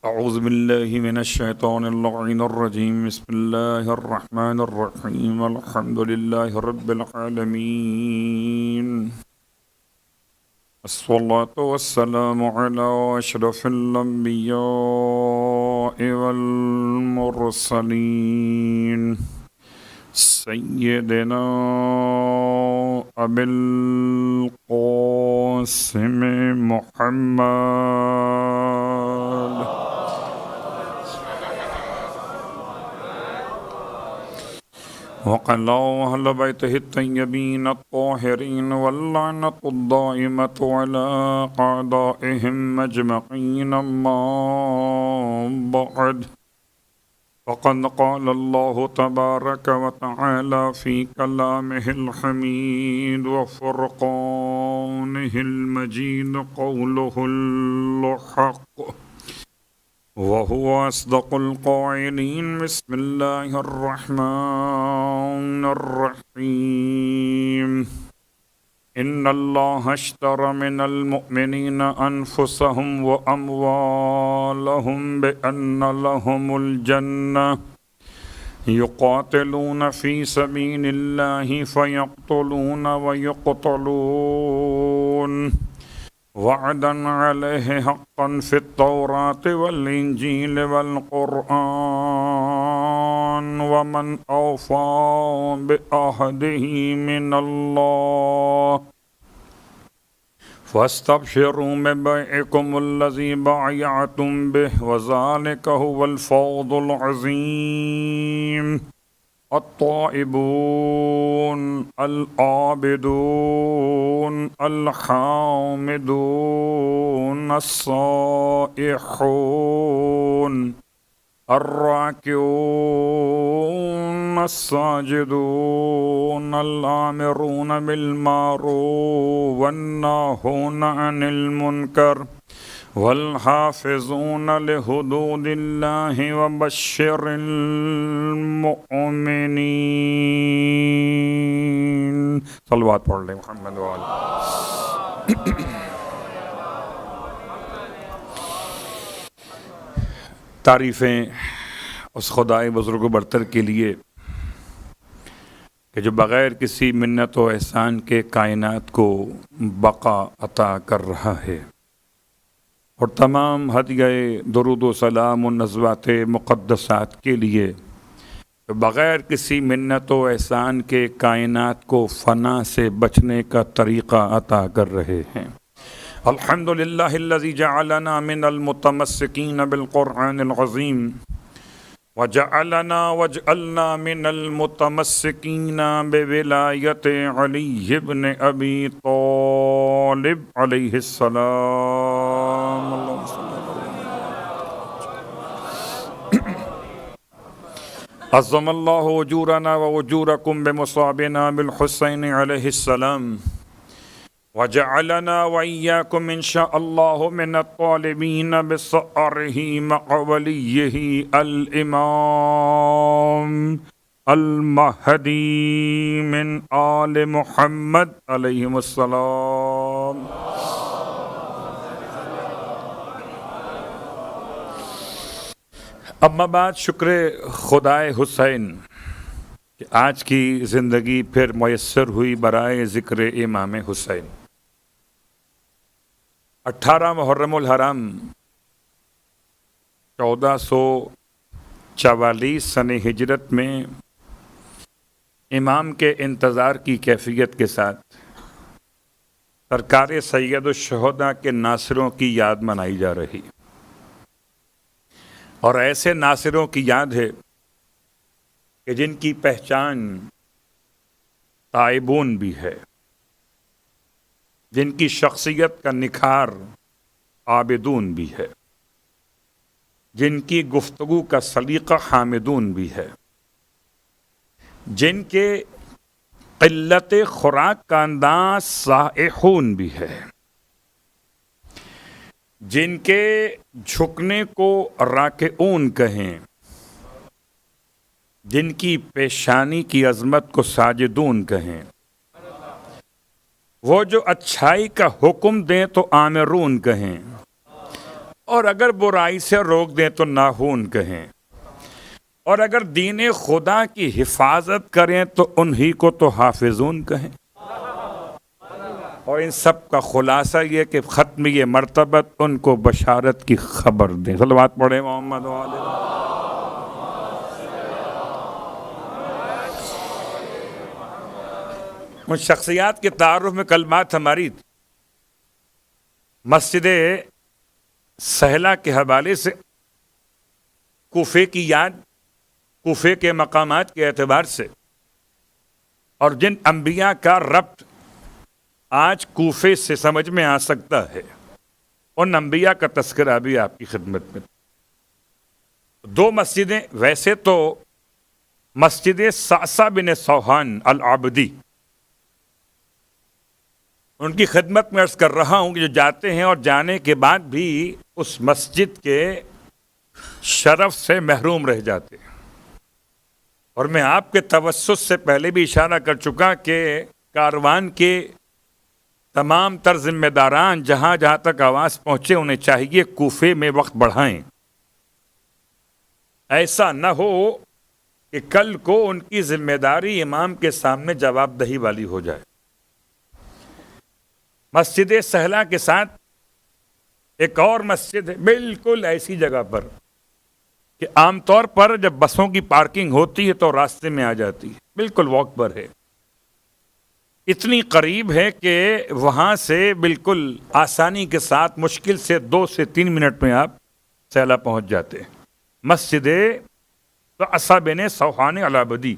اعوذ باللہ من الشیطان اللعین الرجیم بسم اللہ الرحمن الرحیم الحمد للہ رب العالمین الصلاة والسلام علی اشرف الانبیاء والمرسلین سیدنا ابی القاسم محمد وقال أهل بيته الطيبين الطاهرين واللعنة الدائمة على أعدائهم أجمعين أما بعد فقد قال الله تبارك وتعالى في كلامه الحميد وفرقانه المجيد قوله الحق وهو أصدق القائلين بسم الله الرحمن الرحيم إن الله اشترى من المؤمنين أنفسهم وأموالهم بأن لهم الجنة يقاتلون في سبيل الله فيقتلون ويقتلون وعدا عليه حقا في التوراة والإنجيل والقرآن ومن أوفى بعهده من الله فاستبشروا ببيعكم الذي بايعتم به وذلك هو الفوز العظيم الطائبون العابدون الحامدون الصائحون الراكعون الساجدون الآمرون بالمعروف والناهون عن المنكر والحافظون لحدود الله وبشر المؤمنين صلوات پڑھ لیں محمد وآلہ تعریفیں اس خدائے بزرگ و برتر کے لیے کہ جو بغیر کسی منت و احسان کے کائنات کو بقا عطا کر رہا ہے، اور تمام ہدیہ درود و سلام و نزوات مقدسات کے لیے بغیر کسی منت و احسان کے کائنات کو فنا سے بچنے کا طریقہ عطا کر رہے ہیں۔ الحمدللہ الذی جعلنا من المتمسکین بالقرآن العظیم واجعلنا من المتمسکین بولایت علی بن ابی طالب علیہ السلام۔ اللہم صلی عظم اللہ اجورنا واجورکم بمصابنا بالحسین علیہ السلام وجعلنا وإياكم إن شاء الله من الطالبين بصأره مع وليه الإمام المهدي من آل محمد عليهم السلام۔ اما بعد، شکر خدائے حسین کہ آج کی زندگی پھر میسر ہوئی برائے ذکر امام حسین۔ 18 محرم الحرام 1444 سن ہجرت میں امام کے انتظار کی کیفیت کے ساتھ سرکار سید الشہداء کے ناصروں کی یاد منائی جا رہی، اور ایسے ناصروں کی یاد ہے کہ جن کی پہچان تائبون بھی ہے، جن کی شخصیت کا نکھار عابدون بھی ہے، جن کی گفتگو کا سلیقہ حامدون بھی ہے، جن کے قلت خوراک کا انداز سائحون بھی ہے، جن کے جھکنے کو راکعون کہیں، جن کی پیشانی کی عظمت کو ساجدون کہیں، وہ جو اچھائی کا حکم دیں تو آمرون کہیں، اور اگر برائی سے روک دیں تو ناخون کہیں، اور اگر دین خدا کی حفاظت کریں تو انہی کو تو حافظون کہیں۔ اور ان سب کا خلاصہ یہ کہ ختم یہ مرتبت ان کو بشارت کی خبر دیں۔ صلوات پڑھیں محمد علیہ۔ ان شخصیات کے تعارف میں کل بات ہماری تھی، مسجد سہلہ کے حوالے سے کوفے کی یاد، کوفے کے مقامات کے اعتبار سے، اور جن انبیاء کا ربط آج کوفے سے سمجھ میں آ سکتا ہے، ان انبیاء کا تذکرہ بھی آپ کی خدمت میں۔ دو مسجدیں، ویسے تو مسجد صعصع بن سوحان العابدی، ان کی خدمت میں عرض کر رہا ہوں کہ جو جاتے ہیں اور جانے کے بعد بھی اس مسجد کے شرف سے محروم رہ جاتے ہیں، اور میں آپ کے توسط سے پہلے بھی اشارہ کر چکا کہ کاروان کے تمام تر ذمہ داران جہاں جہاں تک آواز پہنچے انہیں چاہیے کوفے میں وقت بڑھائیں، ایسا نہ ہو کہ کل کو ان کی ذمہ داری امام کے سامنے جواب دہی والی ہو جائے۔ مسجد سہلہ کے ساتھ ایک اور مسجد ہے بالکل ایسی جگہ پر کہ عام طور پر جب بسوں کی پارکنگ ہوتی ہے تو راستے میں آ جاتی ہے، بالکل واک پر ہے، اتنی قریب ہے کہ وہاں سے بالکل آسانی کے ساتھ مشکل سے 2 سے 3 منٹ میں آپ سہلہ پہنچ جاتے ہیں۔ مسجد صعصع بن سوحان العابدی،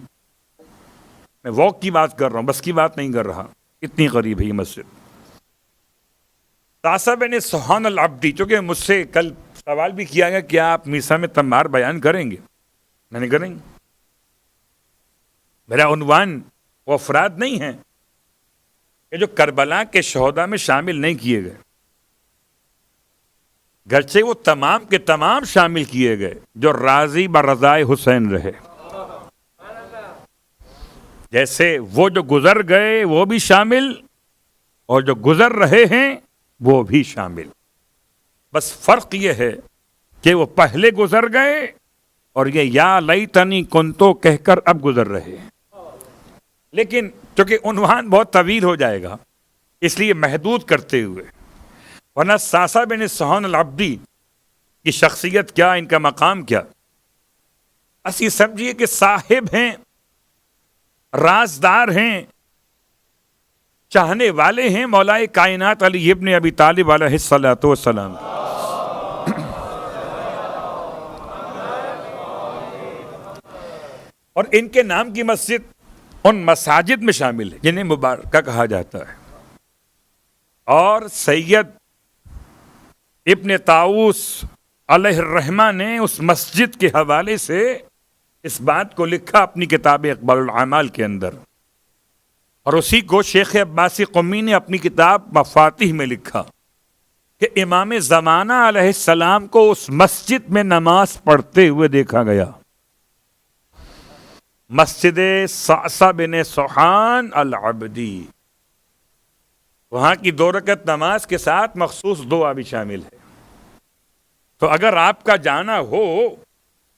میں واک کی بات کر رہا ہوں، بس کی بات نہیں کر رہا، اتنی قریب ہے یہ مسجد۔ صعصع بن سوحان العابدی، چونکہ مجھ سے کل سوال بھی کیا گیا کہ آپ میسا میں تمار بیان کریں گے، میں نے کریں گے۔ میرا عنوان وہ افراد نہیں ہیں کہ جو کربلا کے شہداء میں شامل نہیں کیے گئے، گرچہ وہ تمام کے تمام شامل کیے گئے جو راضی برضائے حسین رہے، جیسے وہ جو گزر گئے وہ بھی شامل اور جو گزر رہے ہیں وہ بھی شامل، بس فرق یہ ہے کہ وہ پہلے گزر گئے اور یہ یا لیتنی کنتو کہہ کر اب گزر رہے ہیں۔ لیکن چونکہ عنوان بہت طویل ہو جائے گا اس لیے محدود کرتے ہوئے، ورنہ صعصع بن سوحان العابدی کی شخصیت کیا، ان کا مقام کیا، اسی سمجھیے کہ صاحب ہیں، رازدار ہیں، چاہنے والے ہیں مولائے کائنات علی ابن ابی طالب علیہ الصلوۃ والسلام۔ اور ان کے نام کی مسجد ان مساجد میں شامل ہے جنہیں مبارکہ کہا جاتا ہے، اور سید ابن طاؤس علیہ الرحمہ نے اس مسجد کے حوالے سے اس بات کو لکھا اپنی کتاب اقبال الاعمال کے اندر، اور اسی کو شیخ عباسی قمی نے اپنی کتاب مفاتیح میں لکھا کہ امام زمانہ علیہ السلام کو اس مسجد میں نماز پڑھتے ہوئے دیکھا گیا، مسجد صعصع بن سوحان العابدی۔ وہاں کی 2 رکعت نماز کے ساتھ مخصوص دعا بھی شامل ہے۔ تو اگر آپ کا جانا ہو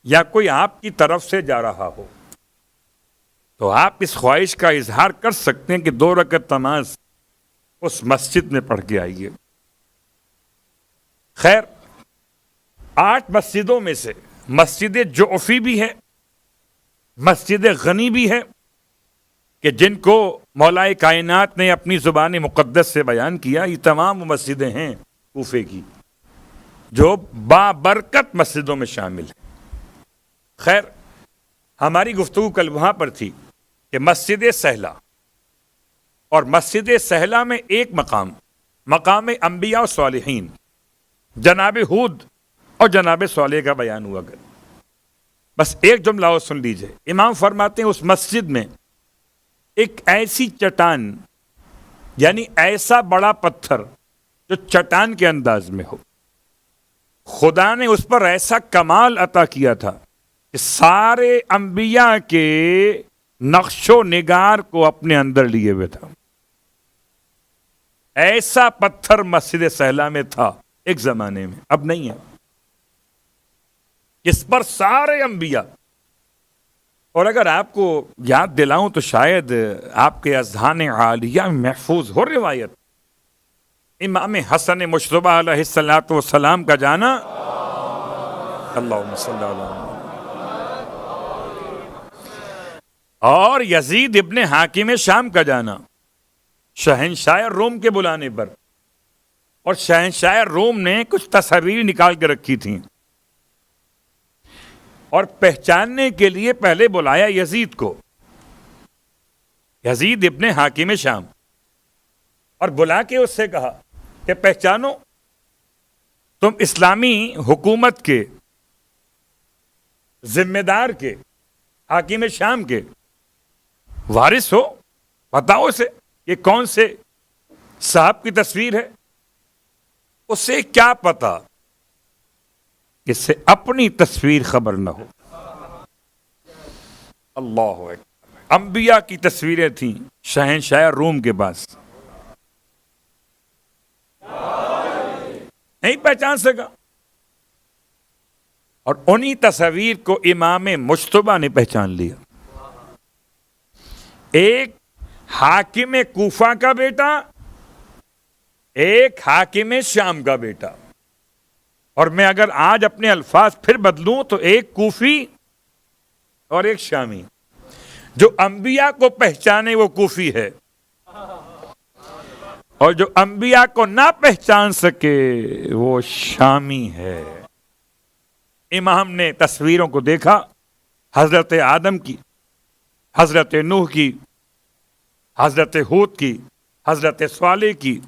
یا کوئی آپ کی طرف سے جا رہا ہو تو آپ اس خواہش کا اظہار کر سکتے ہیں کہ 2 رکعت نماز اس مسجد میں پڑھ کے آئیے۔ خیر، 8 مسجدوں میں سے مسجد جعفی بھی ہے، مسجد غنی بھی ہے کہ جن کو مولائے کائنات نے اپنی زبان مقدس سے بیان کیا۔ یہ تمام مسجدیں ہیں کوفے کی جو بابرکت مسجدوں میں شامل ہیں۔ خیر، ہماری گفتگو کل وہاں پر تھی کہ مسجد سہلہ اور مسجد سہلہ میں ایک مقام انبیاء و صالحین، جناب ہود اور جناب صالح کا بیان ہوا کر۔ بس ایک جملہ اور سن لیجئے، امام فرماتے ہیں اس مسجد میں ایک ایسی چٹان، یعنی ایسا بڑا پتھر جو چٹان کے انداز میں ہو، خدا نے اس پر ایسا کمال عطا کیا تھا کہ سارے انبیاء کے نقش و نگار کو اپنے اندر لیے ہوئے تھا۔ ایسا پتھر مسجد سہلہ میں تھا ایک زمانے میں، اب نہیں ہے، اس پر سارے انبیاء. اور اگر آپ کو یاد دلاؤں تو شاید آپ کے اذہان عالیہ میں محفوظ ہو روایت امام حسن مجتبی علیہ الصلوۃ والسلام کا جانا. اللہم صلی اللہ. اور یزید ابن حاکم شام کا جانا شہنشاہ روم کے بلانے پر. اور شہنشاہ روم نے کچھ تصاویر نکال کے رکھی تھیں اور پہچاننے کے لیے پہلے بلایا یزید کو، یزید ابن حاکم شام، اور بلا کے اس سے کہا کہ پہچانو، تم اسلامی حکومت کے ذمہ دار کے، حاکم شام کے وارث ہو، بتاؤ اسے یہ کون سے صاحب کی تصویر ہے. اسے کیا پتا کہ سے اپنی تصویر خبر نہ ہو. اللہ اکبر. انبیاء کی تصویریں تھیں شہنشاہ روم کے پاس، نہیں پہچان سکا. اور انہی تصاویر کو امام مجتبی نے پہچان لیا. ایک حاکم کوفہ کا بیٹا، ایک حاکم شام کا بیٹا. اور میں اگر آج اپنے الفاظ پھر بدلوں تو ایک کوفی اور ایک شامی. جو انبیاء کو پہچانے وہ کوفی ہے، اور جو انبیاء کو نہ پہچان سکے وہ شامی ہے. امام نے تصویروں کو دیکھا، حضرت آدم کی، حضرت نوح کی، حضرت ہود کی، حضرت صالح کی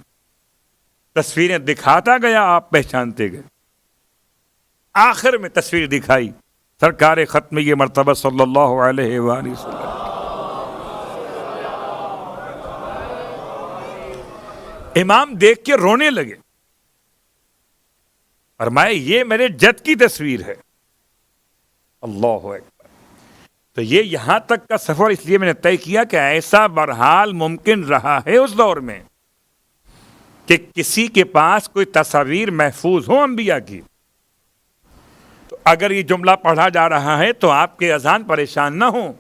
تصویریں دکھاتا گیا، آپ پہچانتے گئے. آخر میں تصویر دکھائی سرکار ختم یہ مرتبہ صلی اللہ علیہ وآلہ وسلم. امام دیکھ کے رونے لگے، فرمائے یہ میرے جد کی تصویر ہے. اللہ اکبر. تو یہ یہاں تک کا سفر اس لیے میں نے طے کیا کہ ایسا بہرحال ممکن رہا ہے اس دور میں کہ کسی کے پاس کوئی تصاویر محفوظ ہو انبیاء کی. تو اگر یہ جملہ پڑھا جا رہا ہے تو آپ کے اذہان پریشان نہ ہوں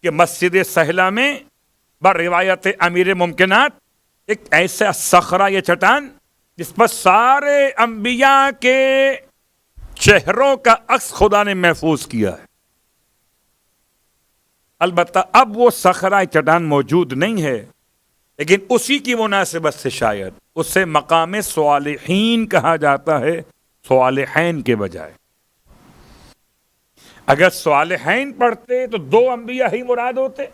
کہ مسجد سہلہ میں بروایت امیر ممکنات ایک ایسا صخرہ یا چٹان جس پر سارے انبیاء کے چہروں کا عکس خدا نے محفوظ کیا ہے. البتہ اب وہ صخرہ چٹان موجود نہیں ہے، لیکن اسی کی مناسبت سے شاید اسے مقام صالحین کہا جاتا ہے، صالحین کے بجائے. اگر صالحین پڑھتے تو دو انبیاء ہی مراد ہوتے،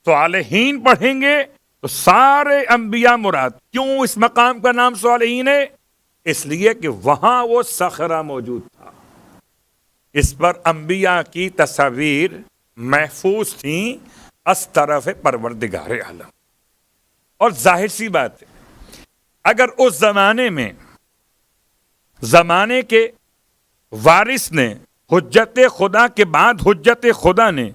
صالحین پڑھیں گے تو سارے انبیاء مراد. کیوں اس مقام کا نام صالحین ہے؟ اس لیے کہ وہاں وہ صخرہ موجود تھا، اس پر انبیاء کی تصاویر محفوظ تھیں از طرف پروردگار عالم. اور ظاہر سی بات ہے، اگر اس زمانے میں زمانے کے وارث نے حجت خدا کے بعد حجت خدا نے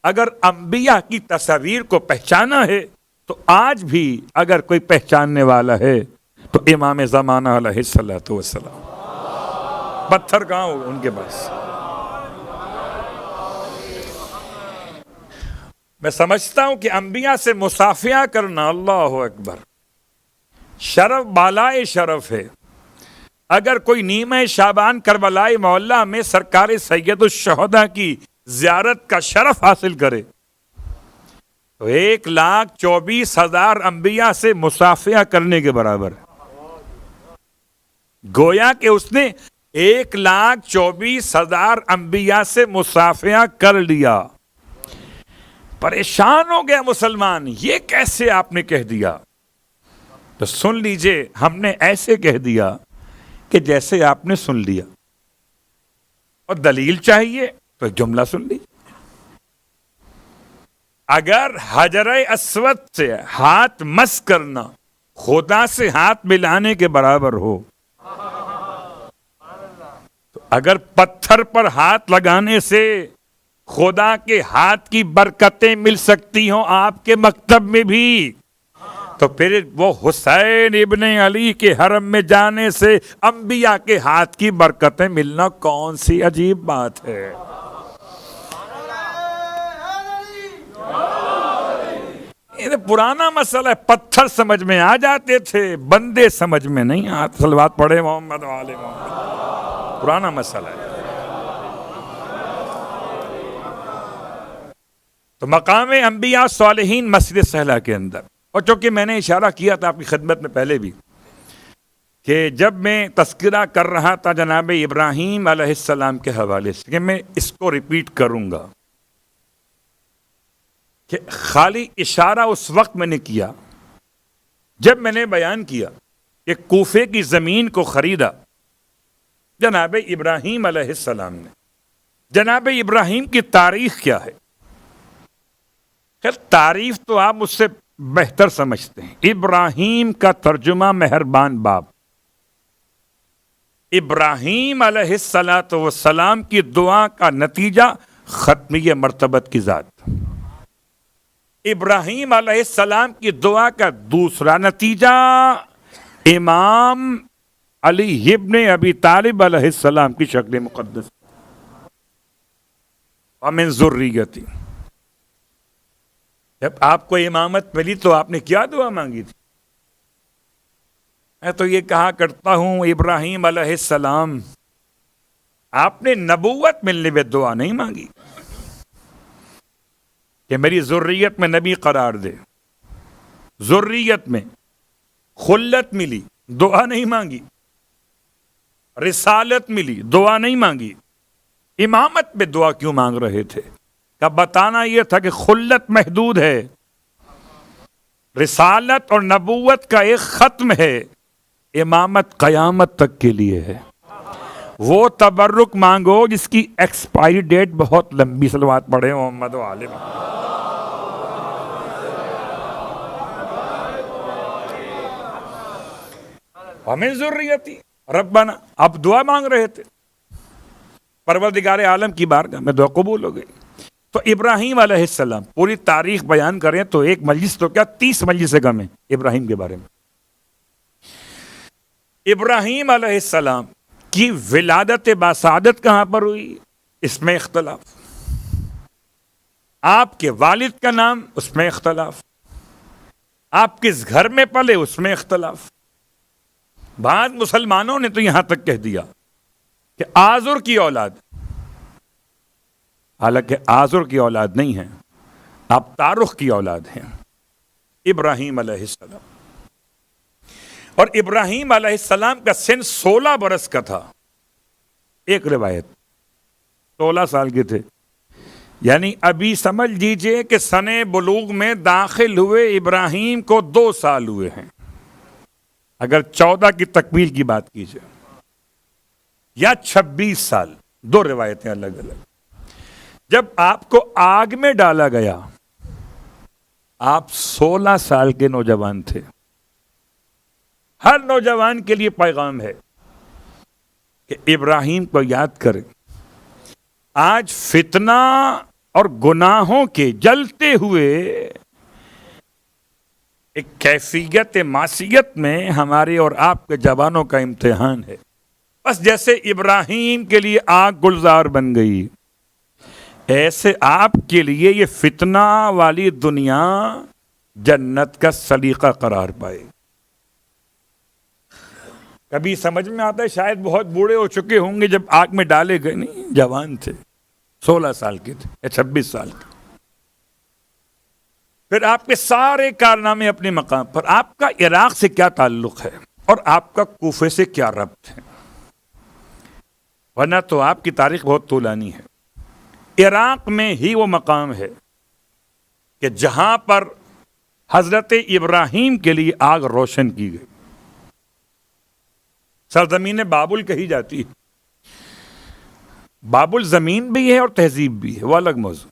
اگر انبیاء کی تصاویر کو پہچانا ہے تو آج بھی اگر کوئی پہچاننے والا ہے تو امام زمانہ علیہ الصلوۃ والسلام. پتھر کہاں ہو ان کے پاس. میں سمجھتا ہوں کہ انبیاء سے مصافحہ کرنا، اللہ اکبر، شرف بالائے شرف ہے. اگر کوئی نیمہ شعبان کربلائے معلیٰ میں سرکار سید الشہداء کی زیارت کا شرف حاصل کرے تو 1,24,000 انبیاء سے مصافحہ کرنے کے برابر ہے. گویا کہ اس نے 1,24,000 انبیاء سے مصافحہ کر لیا. پریشان ہو گیا مسلمان، یہ کیسے آپ نے کہہ دیا؟ تو سن لیجئے، ہم نے ایسے کہہ دیا کہ جیسے آپ نے سن لیا. اور دلیل چاہیے تو ایک جملہ سن لیجیے. اگر حجر اسود سے ہاتھ مس کرنا خدا سے ہاتھ ملانے کے برابر ہو، تو اگر پتھر پر ہاتھ لگانے سے خدا کے ہاتھ کی برکتیں مل سکتی ہوں آپ کے مکتب میں بھی، تو پھر وہ حسین ابن علی کے حرم میں جانے سے انبیاء کے ہاتھ کی برکتیں ملنا کون سی عجیب بات ہے؟ یہ پرانا مسئلہ ہے، پتھر سمجھ میں آ جاتے تھے، بندے سمجھ میں نہیں آتے. صلوات پڑھے محمد وآل محمد. پرانا مسئلہ ہے. تو مقام انبیاء صالحین مسجد صحرا کے اندر، اور چونکہ میں نے اشارہ کیا تھا آپ کی خدمت میں پہلے بھی کہ جب میں تذکرہ کر رہا تھا جناب ابراہیم علیہ السلام کے حوالے سے، کہ میں اس کو ریپیٹ کروں گا، کہ خالی اشارہ اس وقت میں نے کیا جب میں نے بیان کیا کہ کوفے کی زمین کو خریدا جناب ابراہیم علیہ السلام نے. جناب ابراہیم کی تاریخ کیا ہے؟ خیر تعریف تو آپ مجھ سے بہتر سمجھتے ہیں. ابراہیم کا ترجمہ مہربان باپ. ابراہیم علیہ السلام کی دعا کا نتیجہ ختمیہ مرتبت کی ذات. ابراہیم علیہ السلام کی دعا کا دوسرا نتیجہ امام علی ابن ابی طالب علیہ السلام کی شکل مقدس. ومن ذریتی. جب آپ کو امامت ملی تو آپ نے کیا دعا مانگی تھی؟ میں تو یہ کہا کرتا ہوں ابراہیم علیہ السلام آپ نے نبوت ملنے میں دعا نہیں مانگی کہ میری ذریت میں نبی قرار دے. ذریت میں خلت ملی، دعا نہیں مانگی. رسالت ملی، دعا نہیں مانگی. امامت میں دعا کیوں مانگ رہے تھے؟ کا بتانا یہ تھا کہ خلت محدود ہے، رسالت اور نبوت کا ایک ختم ہے، امامت قیامت تک کے لیے ہے. وہ تبرک مانگو جس کی ایکسپائری ڈیٹ بہت لمبی. صلوات پڑھے محمد و آل محمد. ہمیں ذریتی ربنا، اب دعا مانگ رہے تھے پروردگار عالم کی بارگاہ میں، دعا قبول ہو گئی. تو ابراہیم علیہ السلام پوری تاریخ بیان کریں تو ایک مجلس تو کیا 30 مجلس سے کم ہے ابراہیم کے بارے میں. ابراہیم علیہ السلام کی ولادت باسعادت کہاں پر ہوئی اس میں اختلاف. آپ کے والد کا نام اس میں اختلاف. آپ کس گھر میں پلے اس میں اختلاف. بعض مسلمانوں نے تو یہاں تک کہہ دیا کہ آزر کی اولاد، حالانکہ آزر کی اولاد نہیں ہیں، آپ تارخ کی اولاد ہیں ابراہیم علیہ السلام. اور ابراہیم علیہ السلام کا سن 16 برس کا تھا. ایک روایت 16 سال کے تھے، یعنی ابھی سمجھ لیجئے کہ سن بلوغ میں داخل ہوئے ابراہیم کو 2 سال ہوئے ہیں، اگر 14 کی تکمیل کی بات کیجئے، یا 26 سال. 2 روایتیں الگ الگ. جب آپ کو آگ میں ڈالا گیا آپ 16 سال کے نوجوان تھے. ہر نوجوان کے لیے پیغام ہے کہ ابراہیم کو یاد کریں. آج فتنہ اور گناہوں کے جلتے ہوئے ایک کیفیت معصیت میں ہمارے اور آپ کے جوانوں کا امتحان ہے. بس جیسے ابراہیم کے لیے آگ گلزار بن گئی، ایسے آپ کے لیے یہ فتنہ والی دنیا جنت کا سلیقہ قرار پائے. کبھی سمجھ میں آتا ہے شاید بہت بوڑھے ہو چکے ہوں گے جب آگ میں ڈالے گئے، نہیں، جوان تھے، 16 سال کے تھے یا 26 سال کے. پھر آپ کے سارے کارنامے اپنے مقام پر. آپ کا عراق سے کیا تعلق ہے اور آپ کا کوفے سے کیا ربط ہے؟ ورنہ تو آپ کی تاریخ بہت طولانی ہے. عراق میں ہی وہ مقام ہے کہ جہاں پر حضرت ابراہیم کے لیے آگ روشن کی گئی. سرزمین بابل کہی جاتی ہے. بابل زمین بھی ہے اور تہذیب بھی ہے، وہ الگ موضوع.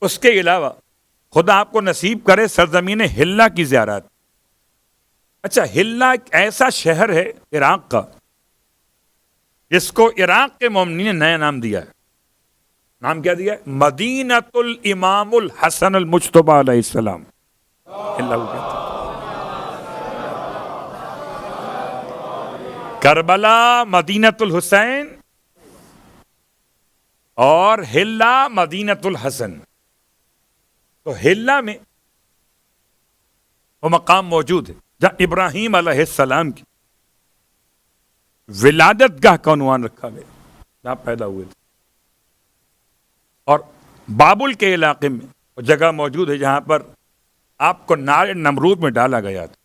اس کے علاوہ خدا آپ کو نصیب کرے سرزمین ہلہ کی زیارت. اچھا، ہلہ ایک ایسا شہر ہے عراق کا جس کو عراق کے مومنین نے نیا نام دیا ہے. نام کیا دیا ہے؟ مدینۃ الامام الحسن المجتبی علیہ السلام. ہلہ کو کہتے ہیں. کربلا مدینۃ الحسین اور ہلا مدینۃ الحسن. تو ہلا میں وہ مقام موجود ہے جہاں ابراہیم علیہ السلام کی ولادت گاہ کا عنوان رکھا گیا، جہاں پیدا ہوئے تھے. اور بابل کے علاقے میں وہ جگہ موجود ہے جہاں پر آپ کو نار نمرود میں ڈالا گیا تھا.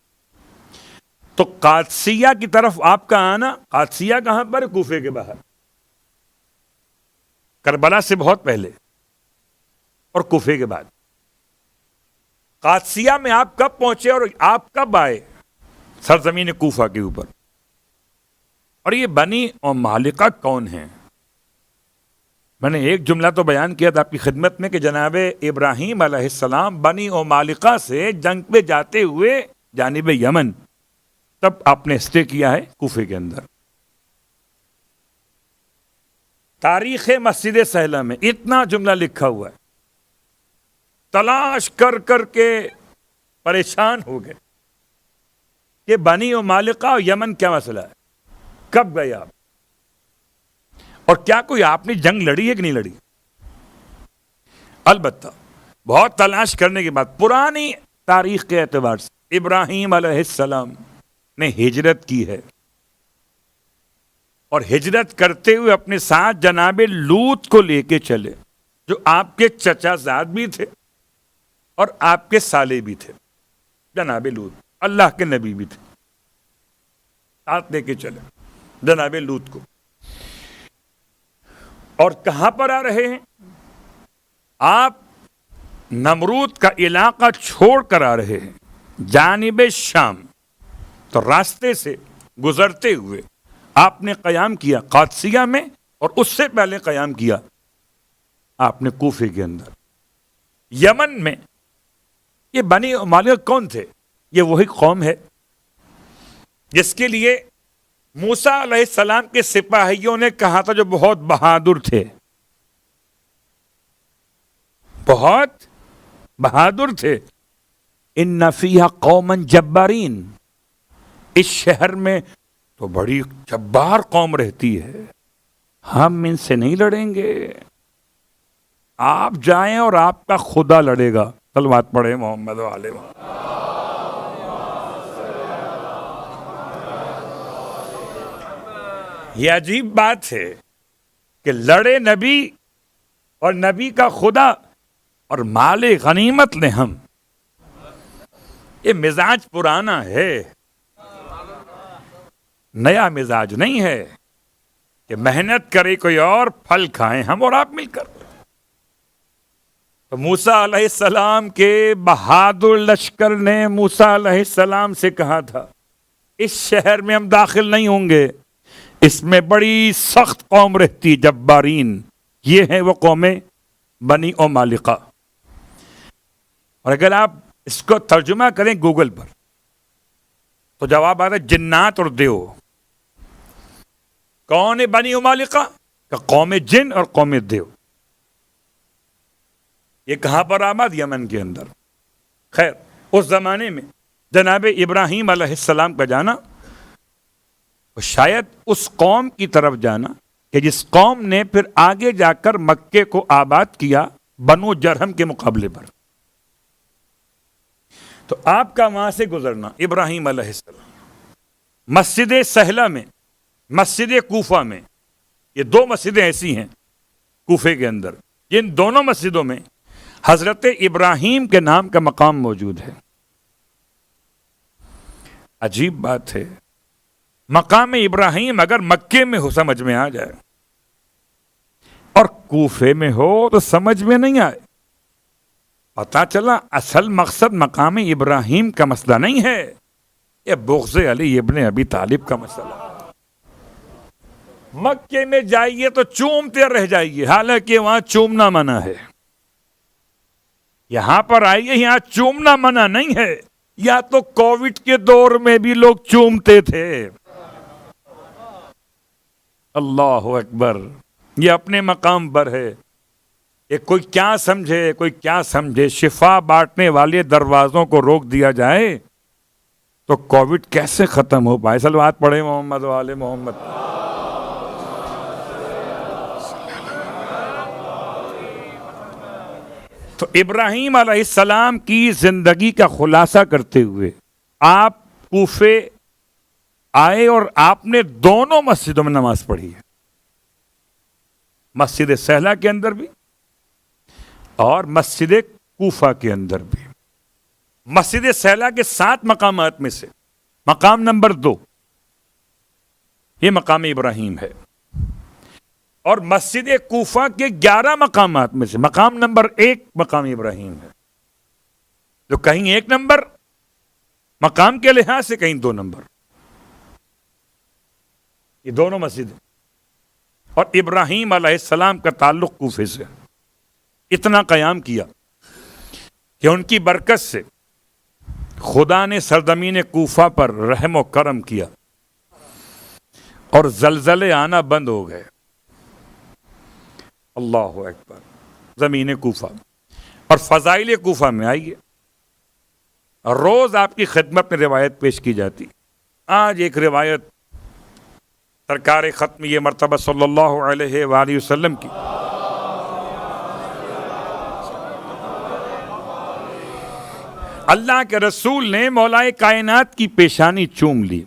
تو قادسیہ کی طرف آپ کا آنا، قادسیہ کہاں پر؟ کوفے کے باہر، کربلا سے بہت پہلے اور کوفے کے بعد. قادسیہ میں آپ کب پہنچے اور آپ کب آئے؟ سرزمین کوفہ کے اوپر. اور یہ بنی عمالقہ کون ہیں؟ میں نے ایک جملہ تو بیان کیا تھا آپ کی خدمت میں کہ جناب ابراہیم علیہ السلام بنی عمالقہ سے جنگ پہ جاتے ہوئے جانب یمن، تب آپ نے اسٹے کیا ہے کوفے کے اندر. تاریخ مسجد سہلہ میں اتنا جملہ لکھا ہوا ہے، تلاش کر کر کے پریشان ہو گئے کہ بنی عمالقہ اور یمن کیا مسئلہ ہے، کب گئے آپ، اور کیا کوئی آپ نے جنگ لڑی ہے کہ نہیں لڑی. البتہ بہت تلاش کرنے کے بعد پرانی تاریخ کے اعتبار سے ابراہیم علیہ السلام نے ہجرت کی ہے، اور ہجرت کرتے ہوئے اپنے ساتھ جناب لوط کو لے کے چلے، جو آپ کے چچا زاد بھی تھے اور آپ کے سالے بھی تھے. جناب لوط اللہ کے نبی بھی تھے، ساتھ لے کے چلے جناب لوط کو. اور کہاں پر آ رہے ہیں آپ؟ نمرود کا علاقہ چھوڑ کر آ رہے ہیں جانب شام. تو راستے سے گزرتے ہوئے آپ نے قیام کیا قادسیہ میں، اور اس سے پہلے قیام کیا آپ نے کوفے کے اندر. یمن میں یہ بنی عمالقہ کون تھے؟ یہ وہی قوم ہے جس کے لیے موسیٰ علیہ السلام کے سپاہیوں نے کہا تھا، جو بہت بہادر تھے، بہت بہادر تھے. ان فیہا قوما جبارین، اس شہر میں تو بڑی جبار قوم رہتی ہے، ہم ان سے نہیں لڑیں گے، آپ جائیں اور آپ کا خدا لڑے گا. صلوات پڑھے محمد علیہ وسلم. یہ عجیب بات ہے کہ لڑے نبی اور نبی کا خدا اور مال غنیمت لیں ہم. یہ مزاج پرانا ہے، نیا مزاج نہیں ہے کہ محنت کرے کوئی اور، پھل کھائیں ہم اور آپ مل کر. تو موسیٰ علیہ السلام کے بہادر لشکر نے موسیٰ علیہ السلام سے کہا تھا، اس شہر میں ہم داخل نہیں ہوں گے، اس میں بڑی سخت قوم رہتی جبارین. یہ ہیں وہ قومیں بنی عمالقہ. اور اگر آپ اس کو ترجمہ کریں گوگل پر تو جواب آتا ہے جنات اور دیو. کون ہے بنی عمالقہ؟ کہ قوم جن اور قوم دیو. یہ کہاں پر آباد؟ یمن کے اندر. خیر، اس زمانے میں جناب ابراہیم علیہ السلام کا جانا شاید اس قوم کی طرف جانا کہ جس قوم نے پھر آگے جا کر مکے کو آباد کیا بنو جرہم کے مقابلے پر. تو آپ کا وہاں سے گزرنا ابراہیم علیہ السلام، مسجد سہلہ میں، مسجد کوفہ میں. یہ دو مسجدیں ایسی ہیں کوفے کے اندر جن دونوں مسجدوں میں حضرت ابراہیم کے نام کا مقام موجود ہے. عجیب بات ہے، مقام ابراہیم اگر مکے میں ہو سمجھ میں آ جائے اور کوفے میں ہو تو سمجھ میں نہیں آئے. پتا چلا اصل مقصد مقام ابراہیم کا مسئلہ نہیں ہے، یہ بغض علی ابن ابی طالب کا مسئلہ. مکے میں جائیے تو چومتے رہ جائیے، حالانکہ وہاں چومنا منع ہے. یہاں پر آئیے، یہاں چومنا منع نہیں ہے. یا تو کووڈ کے دور میں بھی لوگ چومتے تھے. اللہ اکبر، یہ اپنے مقام پر ہے. یہ کوئی کیا سمجھے، کوئی کیا سمجھے، شفا بانٹنے والے دروازوں کو روک دیا جائے تو کووڈ کیسے ختم ہو پائے؟ صلوات پڑھے محمد والے محمد۔ تو ابراہیم علیہ السلام کی زندگی کا خلاصہ کرتے ہوئے آپ کوفے آئے اور آپ نے دونوں مسجدوں میں نماز پڑھی ہے، مسجد سہلہ کے اندر بھی اور مسجد کوفہ کے اندر بھی۔ مسجد سہلہ کے 7 مقامات میں سے مقام نمبر 2 یہ مقام ابراہیم ہے، اور مسجد کوفہ کے 11 مقامات میں سے مقام نمبر 1 مقام ابراہیم ہے، جو کہیں 1 نمبر مقام کے لحاظ سے، کہیں 2 نمبر، یہ دونوں مسجد ہیں۔ اور ابراہیم علیہ السلام کا تعلق کوفے سے، اتنا قیام کیا کہ ان کی برکت سے خدا نے سرزمین کوفہ پر رحم و کرم کیا اور زلزلے آنا بند ہو گئے۔ اللہ اکبر۔ زمین کوفہ اور فضائل کوفہ میں آئیے، روز آپ کی خدمت میں روایت پیش کی جاتی۔ آج ایک روایت سرکار ختم یہ مرتبہ صلی اللہ علیہ وآلہ وسلم کی، اللہ کے رسول نے مولا کائنات کی پیشانی چوم لی،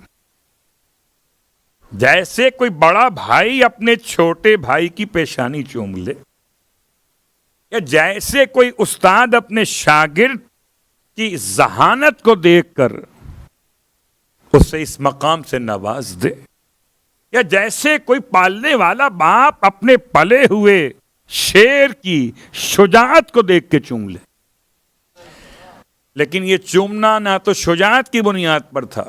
جیسے کوئی بڑا بھائی اپنے چھوٹے بھائی کی پیشانی چوم لے، یا جیسے کوئی استاد اپنے شاگرد کی ذہانت کو دیکھ کر اسے اس مقام سے نواز دے، یا جیسے کوئی پالنے والا باپ اپنے پلے ہوئے شیر کی شجاعت کو دیکھ کے چوم لے۔ لیکن یہ چومنا نہ تو شجاعت کی بنیاد پر تھا،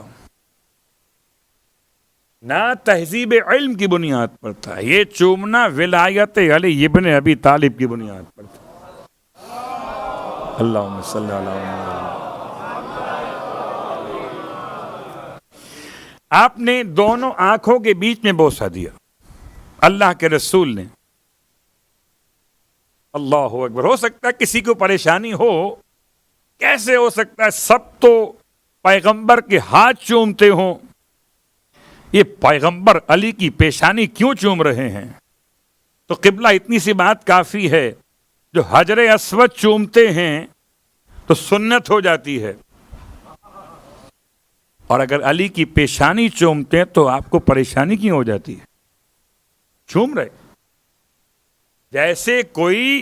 نہ تہذیب علم کی بنیاد پر تھا، یہ چومنا ولایت علی ابن ابی طالب کی بنیاد پر تھا۔ اللہم صلی اللہ علیہ وسلم۔ آپ نے دونوں آنکھوں کے بیچ میں بوسہ دیا، اللہ کے رسول نے۔ اللہ اکبر۔ ہو سکتا ہے کسی کو پریشانی ہو، کیسے ہو سکتا ہے سب تو پیغمبر کے ہاتھ چومتے ہوں، یہ پیغمبر علی کی پیشانی کیوں چوم رہے ہیں؟ تو قبلہ اتنی سی بات کافی ہے، جو حجر اسود چومتے ہیں تو سنت ہو جاتی ہے، اور اگر علی کی پیشانی چومتے ہیں تو آپ کو پریشانی کیوں ہو جاتی ہے؟ چوم رہے جیسے کوئی